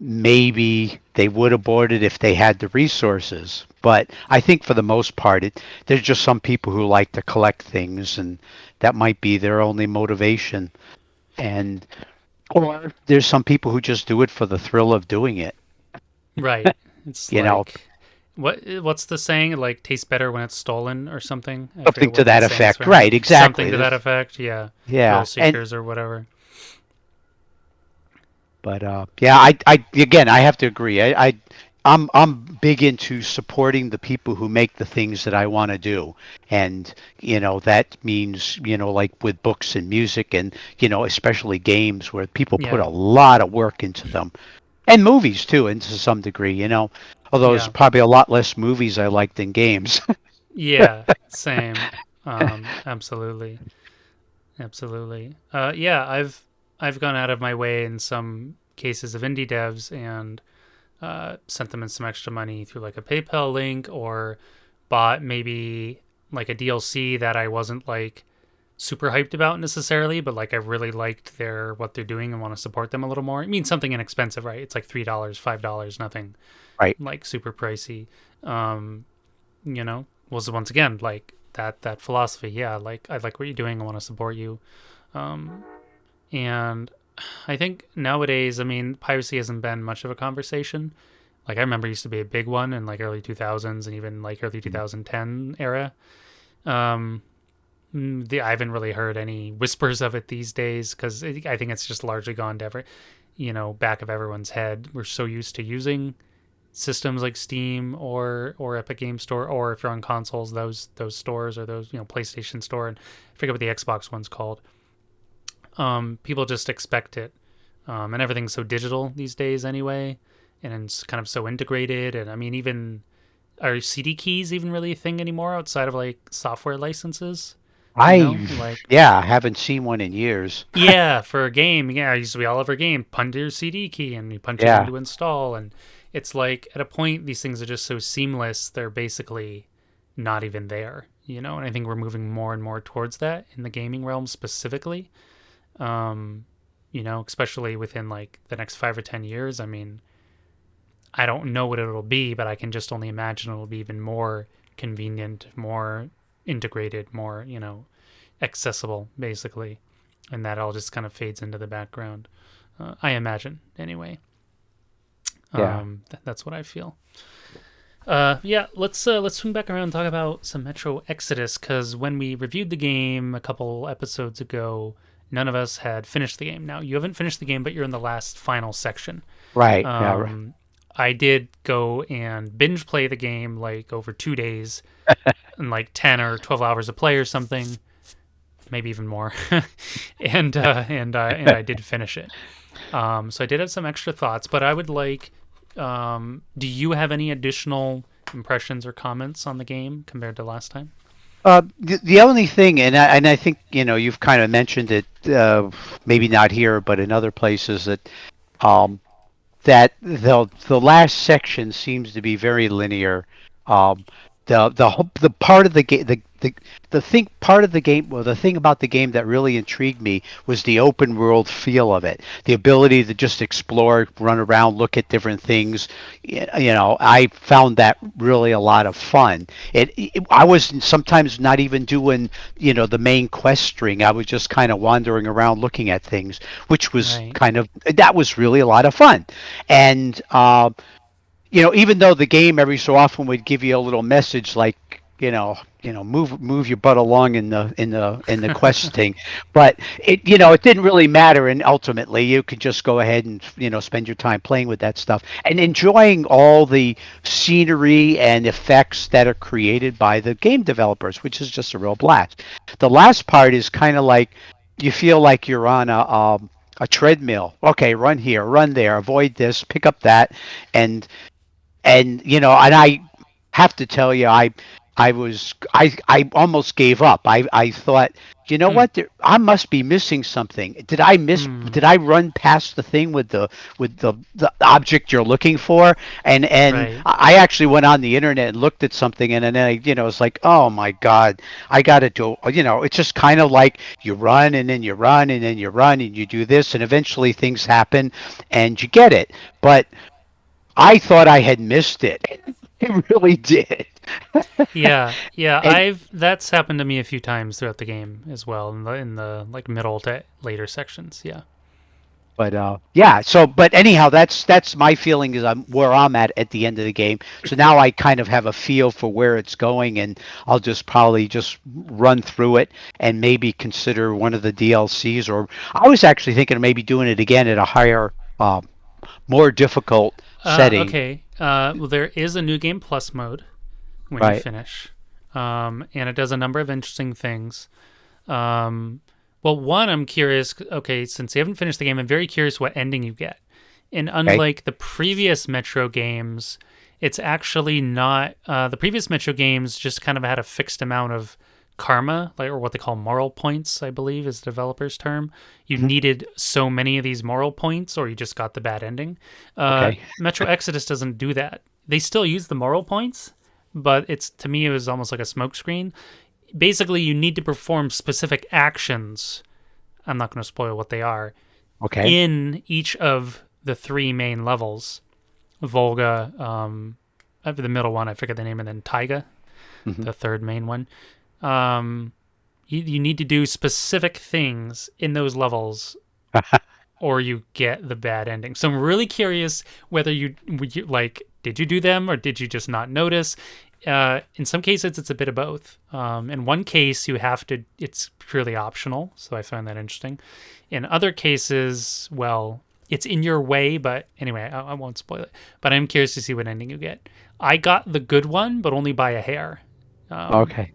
maybe they would have bought it if they had the resources. But I think for the most part, there's just some people who like to collect things, and that might be their only motivation. Or there's some people who just do it for the thrill of doing it. Right. It's what's the saying? Like, tastes better when it's stolen or something? Something to that effect. Right, exactly. Something to that effect, yeah. Yeah. Thrill seekers or whatever. But I again, I have to agree. I'm big into supporting the people who make the things that I want to do, and that means like with books and music and especially games where people put a lot of work into them, and movies too, and to some degree, although there's probably a lot less movies I like than games. Yeah, same. Absolutely. I've gone out of my way in some cases of indie devs and sent them in some extra money through like a PayPal link, or bought maybe like a DLC that I wasn't like super hyped about necessarily, but like I really liked what they're doing and want to support them a little more. I mean, something inexpensive, right? It's like $3, $5, nothing right, like super pricey. Was once again like that philosophy. Yeah, like I like what you're doing. I want to support you. And I think nowadays, I mean, piracy hasn't been much of a conversation. Like I remember it used to be a big one in like early 2000s and even like early 2010 era. Um, I haven't really heard any whispers of it these days because I think it's just largely gone to back of everyone's head. We're so used to using systems like Steam or Epic Game Store, or if you're on consoles, those stores, or those PlayStation Store, and I forget what the Xbox one's called. People just expect it, and everything's so digital these days anyway, and it's kind of so integrated. And I mean, even are CD keys even really a thing anymore outside of like software licenses? I Like yeah, I haven't seen one in years. yeah, for a game, yeah, it used to be all over a game. Punch your CD key and you punch it in Yeah, to install, and it's like at a point these things are just so seamless they're basically not even there. And I think we're moving more and more towards that in the gaming realm specifically. Um, especially within like the next 5 or 10 years. I mean, I don't know what it'll be, but I can just only imagine it'll be even more convenient, more integrated, more, accessible, basically. And that all just kind of fades into the background. I imagine, anyway. yeah. That's what I feel. Yeah, let's swing back around and talk about some Metro Exodus, because when we reviewed the game a couple episodes ago, none of us had finished the game. Now, you haven't finished the game, but you're in the last final section. Right. Yeah. Um, I did go and binge play the game like over 2 days and like 10 or 12 hours of play or something, maybe even more. And I did finish it. So I did have some extra thoughts, but I would like, do you have any additional impressions or comments on the game compared to last time? The only thing, and I think you've kind of mentioned it, maybe not here, but in other places, um, that the last section seems to be very linear. Um, the part of the game the thing part of the game well the thing about the game that really intrigued me was the open world feel of it, the ability to just explore, run around, look at different things. I found that really a lot of fun. I was sometimes not even doing the main quest string. I was just kind of wandering around looking at things, which was Right. that was really a lot of fun. And even though the game every so often would give you a little message like, move your butt along in the quest thing, but it didn't really matter, and ultimately you could just go ahead and spend your time playing with that stuff and enjoying all the scenery and effects that are created by the game developers, which is just a real blast. The last part is kind of like you feel like you're on a treadmill. Okay, run here, run there, avoid this, pick up that, and and I have to tell you, I almost gave up. I thought, you know Hmm. what, I must be missing something. Hmm. Did I run past the thing with the object you're looking for? And Right. I actually went on the internet and looked at something, and then it's like, oh my god, I got to do. It's just kind of like you run and then you run and then you run and you do this, and eventually things happen and you get it. But I thought I had missed it. It really did. Yeah, yeah. And I've That's happened to me a few times throughout the game as well, in the like middle to later sections. Yeah. but yeah. So but anyhow, that's my feeling is I'm where I'm at the end of the game. So now I kind of have a feel for where it's going, and I'll just probably just run through it and maybe consider one of the DLCs. Or I was actually thinking of maybe doing it again at a higher, more difficult setting. Okay. Well, there is a new game plus mode when you Right. finish, and it does a number of interesting things. Um, well, one, I'm curious. Okay, since you haven't finished the game, I'm very curious what ending you get. And Okay. unlike the previous Metro games, it's actually not. The previous Metro games just kind of had a fixed amount of karma, like or what they call moral points, I believe is the developer's term. You Mhm. needed so many of these moral points, or you just got the bad ending. Okay. Metro Exodus doesn't do that. They still use the moral points, but it's to me it was almost like a smokescreen. Basically, you need to perform specific actions. I'm not going to spoil what they are Okay. in each of the three main levels. Volga, the middle one, I forget the name, and then Taiga, Hmm. the third main one. Um, you need to do specific things in those levels or you get the bad ending. So I'm really curious whether you like, did you do them or did you just not notice? In some cases, it's a bit of both. In one case, you have to, it's purely optional. So I find that interesting. In other cases, well, it's in your way, but anyway, I won't spoil it. But I'm curious to see what ending you get. I got the good one, but only by a hair. Um, Okay.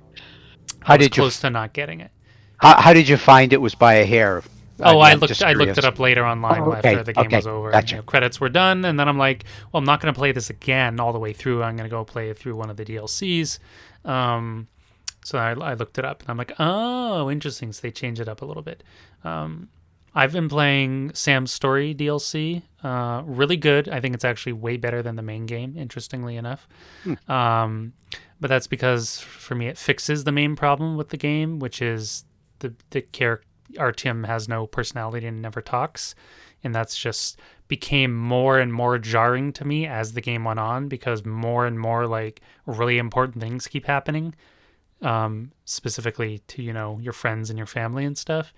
I How was did you close to not getting it. how did you find it was by a hair? I Oh, mean, I'm just I looked it curious. up later online Oh, after okay. the game Okay. was over. Gotcha. Credits were done, and then I'm like, well, I'm not going to play this again all the way through. I'm going to go play it through one of the DLCs. Um, so I looked it up, and I'm like, oh, interesting. So they changed it up a little bit. Um, I've been playing Sam's Story DLC. Really good. I think it's actually way better than the main game, interestingly enough. Hmm. But that's because for me, it fixes the main problem with the game, which is the character Artyom has no personality and never talks, and that's just became more and more jarring to me as the game went on because more and more like really important things keep happening, specifically to your friends and your family and stuff,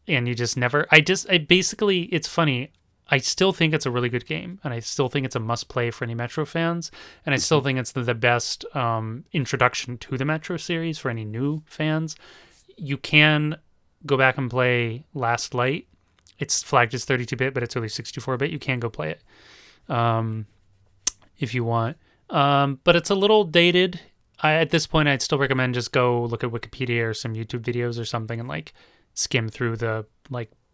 and you just never. I basically it's funny. I still think it's a really good game, and I still think it's a must play for any Metro fans, and I still think it's the best introduction to the Metro series for any new fans. You can go back and play Last Light. It's flagged as 32-bit, but it's really 64-bit. You can go play it if you want. But it's a little dated. At this point, I'd still recommend just go look at Wikipedia or some YouTube videos or something and like skim through the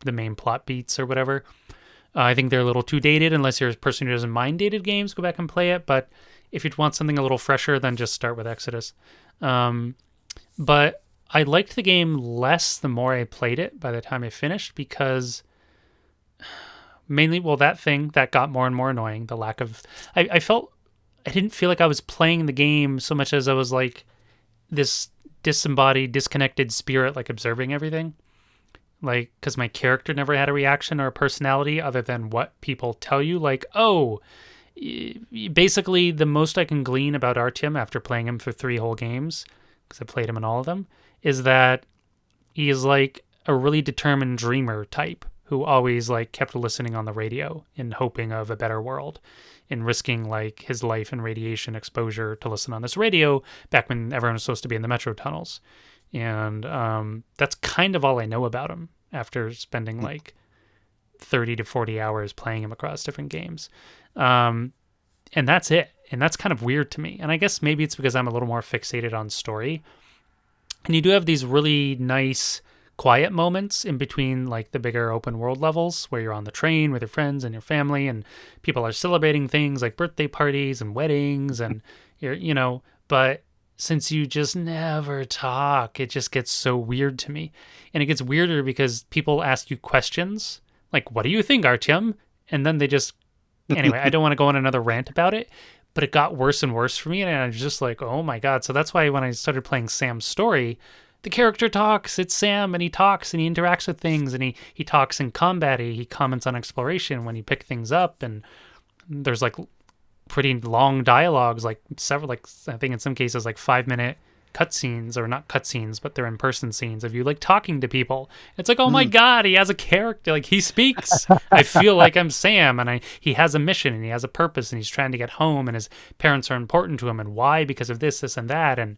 main plot beats or whatever. I think they're a little too dated unless you're a person who doesn't mind dated games. Go back and play it. But if you'd want something a little fresher, then just start with Exodus. But I liked the game less the more I played it by the time I finished because mainly, well, that thing that got more and more annoying, the lack of... I didn't feel like I was playing the game so much as I was like this disembodied, disconnected spirit, like observing everything. Like, because my character never had a reaction or a personality other than what people tell you. Like, oh, basically the most I can glean about Artyom after playing him for 3 whole games, because I played him in all of them, is that he is like a really determined dreamer type who always like kept listening on the radio in hoping of a better world and risking like his life and radiation exposure to listen on this radio back when everyone was supposed to be in the metro tunnels. And that's kind of all I know about him after spending like 30 to 40 hours playing him across different games. And that's it. And that's kind of weird to me. And I guess maybe it's because I'm a little more fixated on story. And you do have these really nice quiet moments in between like the bigger open world levels where you're on the train with your friends and your family and people are celebrating things like birthday parties and weddings and but since you just never talk, it just gets so weird to me. And it gets weirder because people ask you questions like, what do you think, Artyom? And then they just, anyway, I don't want to go on another rant about it, but it got worse and worse for me. And I was just like, oh my God. So that's why when I started playing Sam's Story, the character talks, it's Sam, and he talks and he interacts with things and he talks in combat. He comments on exploration when you pick things up. And there's like pretty long dialogues, like several, like I think in some cases like 5-minute cutscenes, or not cutscenes, but they're in-person scenes of you like talking to people. It's like, oh my God, he has a character, like he speaks. I feel like I'm Sam, and he has a mission and he has a purpose and he's trying to get home and his parents are important to him, and why? Because of this and that, and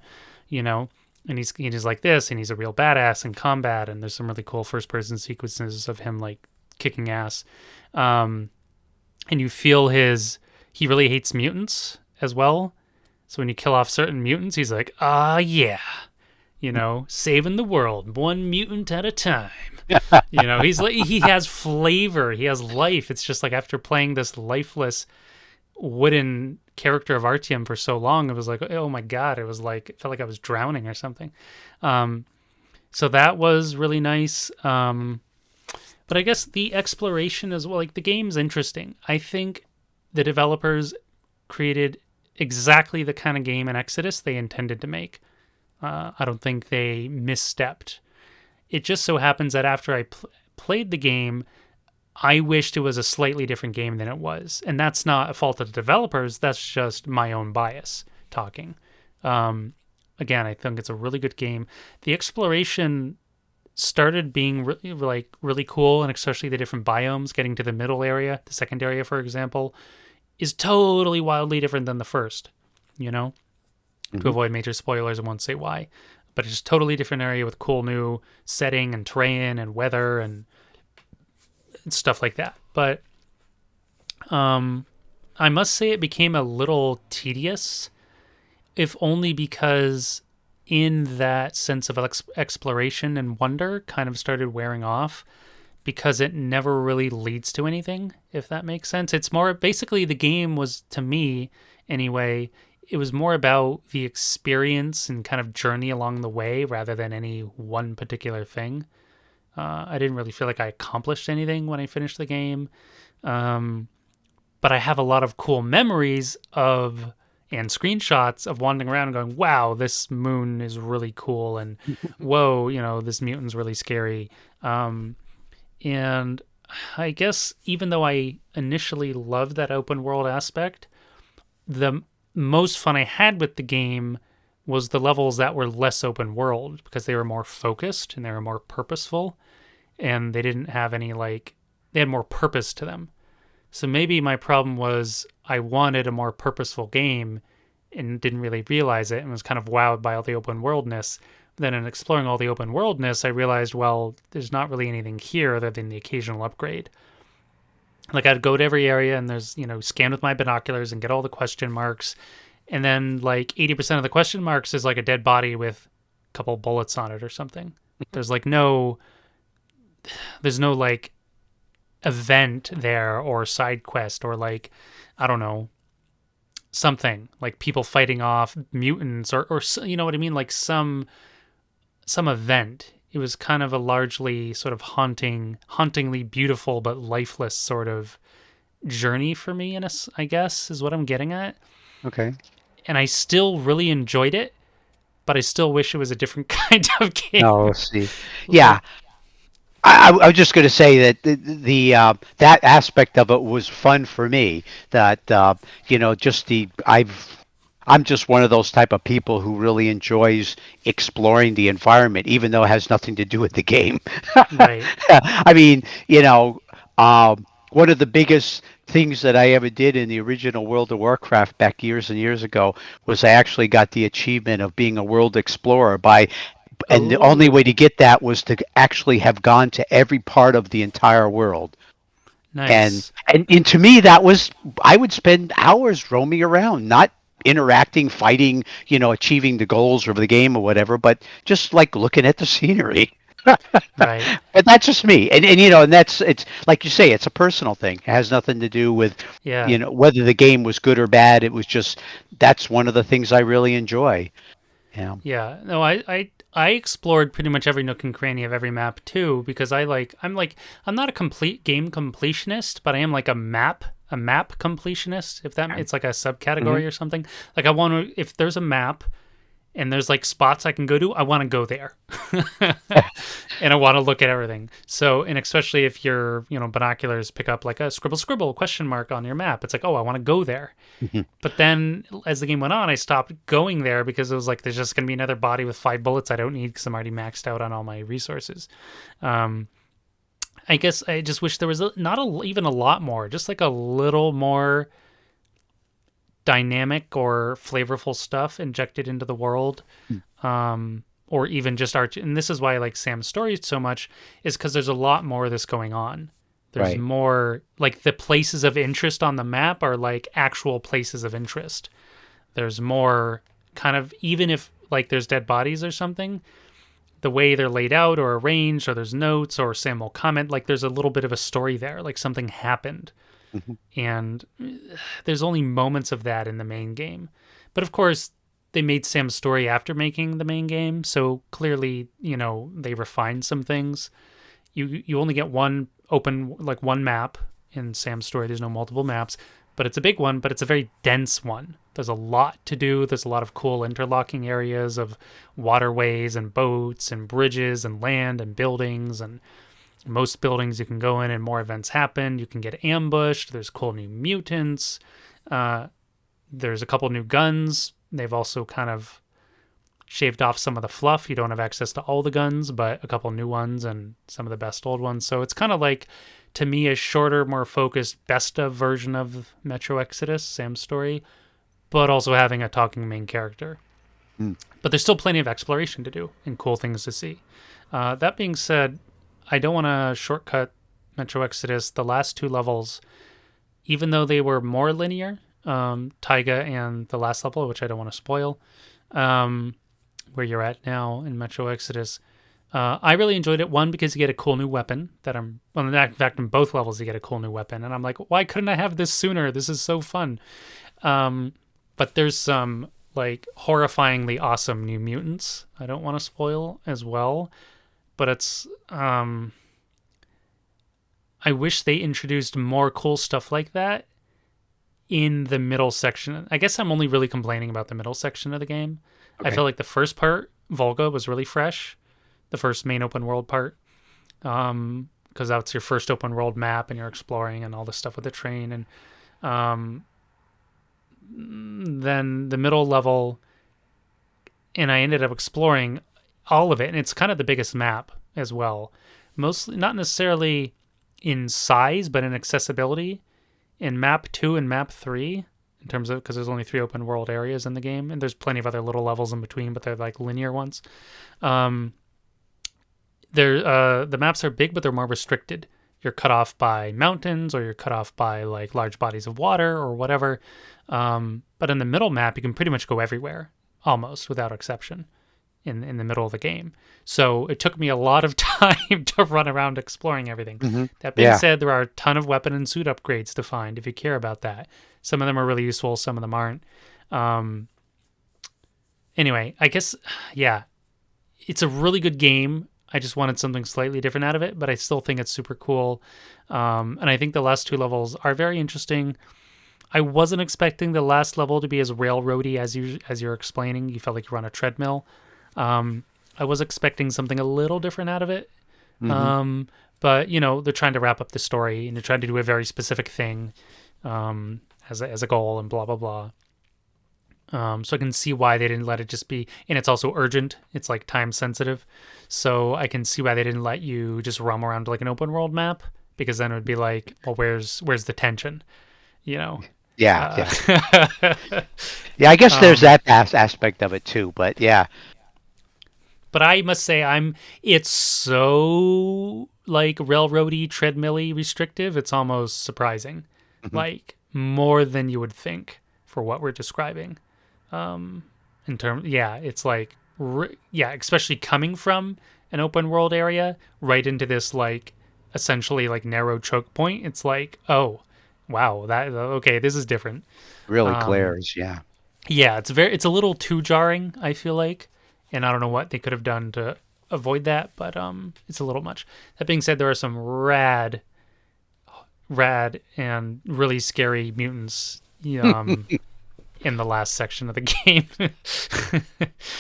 and he's like this, and he's a real badass in combat, and there's some really cool first-person sequences of him like kicking ass, and you feel he really hates mutants as well. So when you kill off certain mutants, he's like, yeah, saving the world one mutant at a time. He's like, he has flavor, he has life. It's just like after playing this lifeless wooden character of Artyom for so long, it was like, oh my God, it felt like I was drowning or something. So that was really nice. But I guess the exploration as well, like the game's interesting. I think the developers created exactly the kind of game in Exodus they intended to make. I don't think they misstepped. It just so happens that after I played the game, I wished it was a slightly different game than it was. And that's not a fault of the developers. That's just my own bias talking. again, I think it's a really good game. The exploration started being really cool, and especially the different biomes. Getting to the middle area, the second area, for example, is totally wildly different than the first. You know, to Hmm. avoid major spoilers, I won't say why, but it's just totally different area with cool new setting and terrain and weather and stuff like that. But I must say it became a little tedious, if only because in that sense of exploration and wonder kind of started wearing off because it never really leads to anything, if that makes sense. It's more basically the game was, to me anyway, it was more about the experience and kind of journey along the way rather than any one particular thing. I didn't really feel like I accomplished anything when I finished the game. Um, but I have a lot of cool memories of and screenshots of wandering around and going, wow, this moon is really cool. And whoa, this mutant's really scary. And I guess even though I initially loved that open world aspect, the most fun I had with the game was the levels that were less open world because they were more focused and they were more purposeful and they didn't have any they had more purpose to them. So maybe my problem was I wanted a more purposeful game and didn't really realize it and was kind of wowed by all the open worldness. Then in exploring all the open worldness, I realized, well, there's not really anything here other than the occasional upgrade. Like I'd go to every area and there's, scan with my binoculars and get all the question marks. And then like 80% of the question marks is like a dead body with a couple bullets on it or something. There's no like event there or side quest or like, I don't know, something like people fighting off mutants or you know what I mean? Like some event. It was kind of a largely sort of hauntingly beautiful but lifeless sort of journey for me, I guess, is what I'm getting at. Okay. And I still really enjoyed it, but I still wish it was a different kind of No, game. let's see. Like, Yeah, I was just going to say that that aspect of it was fun for me. That just I'm just one of those type of people who really enjoys exploring the environment, even though it has nothing to do with the game. right. I mean, one of the biggest things that I ever did in the original World of Warcraft back years and years ago was I actually got the achievement of being a world explorer and the only way to Oh, get that was to actually have gone to every part of the entire world. And nice. and to me that was I would spend hours roaming around, not interacting, fighting, achieving the goals of the game or whatever, but just like looking at the scenery. Right. But that's just me. And that's it's like you say, it's a personal thing. It has nothing to do with Yeah. whether the game was good or bad. It was just that's one of the things I really enjoy. Yeah. Yeah, no, I explored pretty much every nook and cranny of every map too because I'm not a complete game completionist, but I am like a map completionist. If that it's like a Hmm. subcategory or something. Like I want to if there's a map and there's like spots I can go to, I want to go there. And I want to look at everything. So, and especially if your, binoculars pick up like a scribble question mark on your map, it's like, oh, I want to go there. Hmm. But then as the game went on, I stopped going there because it was like there's just going to be another body with 5 bullets I don't need because I'm already maxed out on all my resources. Um, I guess I just wish there was not even a lot more, just like a little more dynamic or flavorful stuff injected into the world. Or even just art. And this is why I like Sam's story so much, is because there's a lot more of this going on. There's Right. more, like the places of interest on the map are like actual places of interest. There's more kind of, even if like there's dead bodies or something, the way they're laid out or arranged, or there's notes, or Sam will comment, like there's a little bit of a story there, like something happened. Hmm. And there's only moments of that in the main game. But of course, they made Sam's story after making the main game, so clearly, they refined some things. You only get one map in Sam's story. There's no multiple maps, but it's a big one, but it's a very dense one. There's a lot to do. There's a lot of cool interlocking areas of waterways and boats and bridges and land and buildings, and most buildings you can go in and more events happen. You can get ambushed. There's cool new mutants. Uh, there's a couple new guns. They've also kind of shaved off some of the fluff. You don't have access to all the guns, but a couple new ones and some of the best old ones. So it's kind of like, to me, a shorter, more focused, best of version of Metro Exodus, Sam's story, but also having a talking main character. Mm. But there's still plenty of exploration to do and cool things to see. That being said, I don't want to shortcut Metro Exodus. The last 2 levels, even though they were more linear, Taiga and the last level, which I don't want to spoil, where you're at now in Metro Exodus, I really enjoyed it. One, because you get a cool new weapon in fact, in both levels you get a cool new weapon, and I'm like, why couldn't I have this sooner? This is so fun. But there's some like horrifyingly awesome new mutants I don't want to spoil as well, but it's I wish they introduced more cool stuff like that in the middle section. I guess I'm only really complaining about the middle section of the game. Okay. I feel like the first part, Volga, was really fresh. The first main open world part. Because that's your first open world map and you're exploring and all this stuff with the train. And then the middle level, and I ended up exploring all of it. And it's kind of the biggest map as well. Mostly, not necessarily in size, but in accessibility. In map 2 and map 3, in terms of, because there's only 3 open world areas in the game, and there's plenty of other little levels in between, but they're like linear ones. The maps are big, but they're more restricted. You're cut off by mountains, or you're cut off by like large bodies of water or whatever. But in the middle map, you can pretty much go everywhere, almost without exception, in the middle of the game. So it took me a lot of time to run around exploring everything. Mm-hmm. That being said, there are a ton of weapon and suit upgrades to find if you care about that. Some of them are really useful, some of them aren't. Anyway, I guess, yeah, it's a really good game. I just wanted something slightly different out of it, but I still think it's super cool. And I think the last 2 levels are very interesting. I wasn't expecting the last level to be as railroady as you're explaining. You felt like you were on a treadmill. I was expecting something a little different out of it. Mm-hmm. But, you know, they're trying to wrap up the story, and they're trying to do a very specific thing as a goal and blah, blah, blah. So I can see why they didn't let it just be, and it's also urgent. It's like time sensitive. So I can see why they didn't let you just roam around like an open world map, because then it would be like, well, where's the tension, you know? Yeah. Yeah, I guess there's that aspect of it too, but yeah. But I must say, it's so like railroady, treadmill-y restrictive. It's almost surprising, like more than you would think for what we're describing. It's like, especially coming from an open world area right into this like essentially like narrow choke point. It's like, oh, wow, this is different. Really glares, yeah. Yeah, it's a little too jarring, I feel like. And I don't know what they could have done to avoid that, but it's a little much. That being said, there are some rad and really scary mutants in the last section of the game.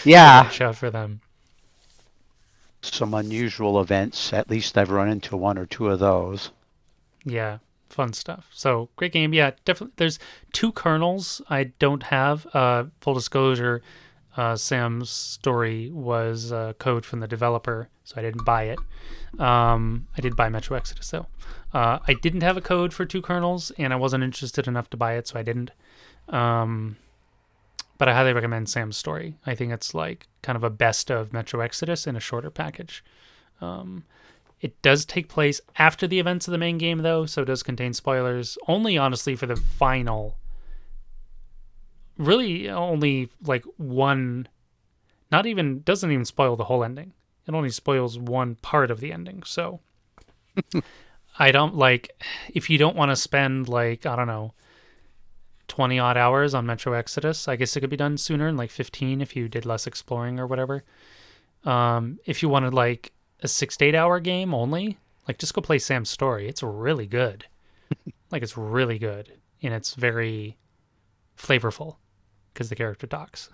Yeah. Watch out for them. Some unusual events. At least I've run into 1 or 2 of those. Yeah, fun stuff. So, great game. Yeah, definitely. There's 2 kernels I don't have. Full disclosure, Sam's story was code from the developer, so I didn't buy it. I did buy Metro Exodus, though. I didn't have a code for 2 kernels, and I wasn't interested enough to buy it, so I didn't. But I highly recommend Sam's story. I think it's like kind of a best of Metro Exodus in a shorter package. It does take place after the events of the main game, though, so it does contain spoilers. Only, honestly, for the final. Really only like one, doesn't even spoil the whole ending. It only spoils one part of the ending. So I don't if you don't want to spend like, I don't know, 20 odd hours on Metro Exodus, I guess it could be done sooner, in like 15 if you did less exploring or whatever. If you wanted like a 6 to 8 hour game only, like just go play Sam's story. It's really good. It's really good, and it's very flavorful because the character talks.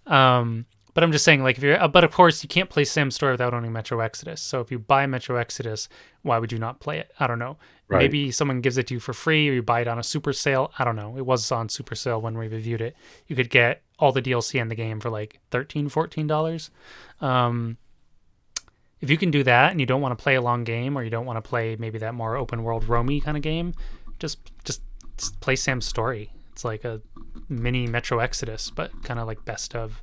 But But I'm just saying, like, if you're, but of course you can't play Sam's Story without owning Metro Exodus. So if you buy Metro Exodus, why would you not play it? I don't know. Right. Maybe someone gives it to you for free, or you buy it on a super sale. I don't know. It was on super sale when we reviewed it. You could get all the DLC in the game for like $13, $14. If you can do that and you don't want to play a long game, or you don't want to play maybe that more open world roamy kind of game, just play Sam's Story. It's like a mini Metro Exodus, but kind of like best of.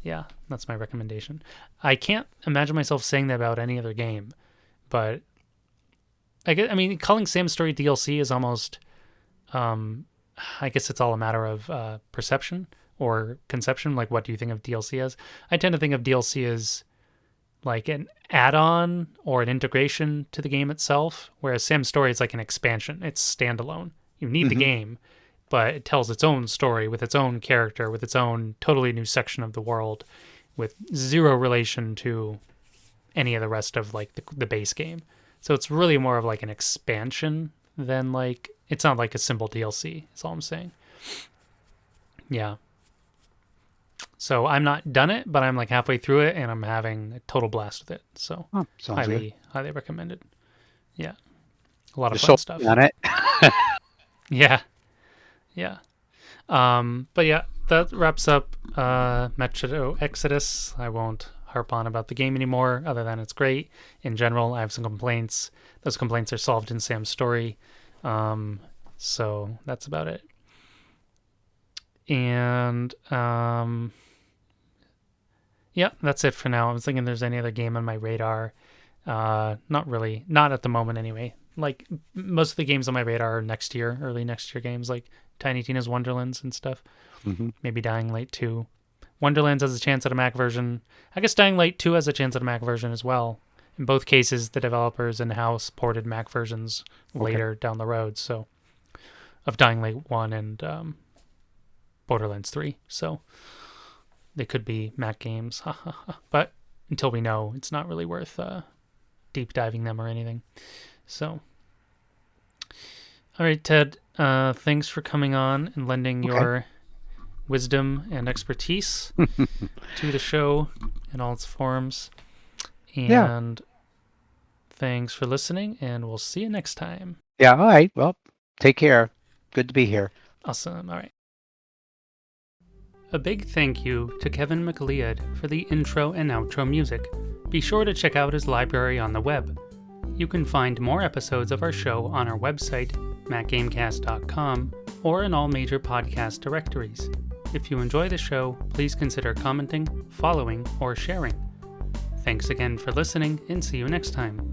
Yeah, that's my recommendation. I can't imagine myself saying that about any other game, but I mean, calling Sam's Story DLC is almost, I guess it's all a matter of perception or conception. Like, what do you think of DLC as? I tend to think of DLC as like an add-on or an integration to the game itself, whereas Sam's Story is like an expansion. It's standalone. You need the game, but it tells its own story with its own character, with its own totally new section of the world, with zero relation to any of the rest of like the base game. So it's really more of like an expansion than like, it's not like a simple DLC, is all I'm saying. Yeah. So I'm not done it, but I'm like halfway through it and I'm having a total blast with it. So highly recommended. Yeah. A lot of fun stuff. On it. Yeah. Yeah. But yeah, that wraps up Metro Exodus. I won't harp on about the game anymore, other than it's great. In general, I have some complaints. Those complaints are solved in Sam's Story. So that's about it. And yeah, that's it for now. I was thinking there's any other game on my radar. Not really. Not at the moment anyway. Like, most of the games on my radar are next year, early next year games, like Tiny Tina's Wonderlands and stuff. Maybe Dying Light 2. Wonderlands has a chance at a Mac version. I guess Dying Light 2 has a chance at a Mac version as well. In both cases, the developers in-house ported Mac versions later down the road, so of Dying Light 1 and Borderlands 3. So they could be Mac games. But until we know, it's not really worth deep diving them or anything. So, all right, Ted, thanks for coming on and lending your wisdom and expertise to the show in all its forms. And thanks for listening, and we'll see you next time. Yeah, all right. Well, take care. Good to be here. Awesome. All right. A big thank you to Kevin MacLeod for the intro and outro music. Be sure to check out his library on the web. You can find more episodes of our show on our website, macgamecast.com, or in all major podcast directories. If you enjoy the show, please consider commenting, following, or sharing. Thanks again for listening, and see you next time.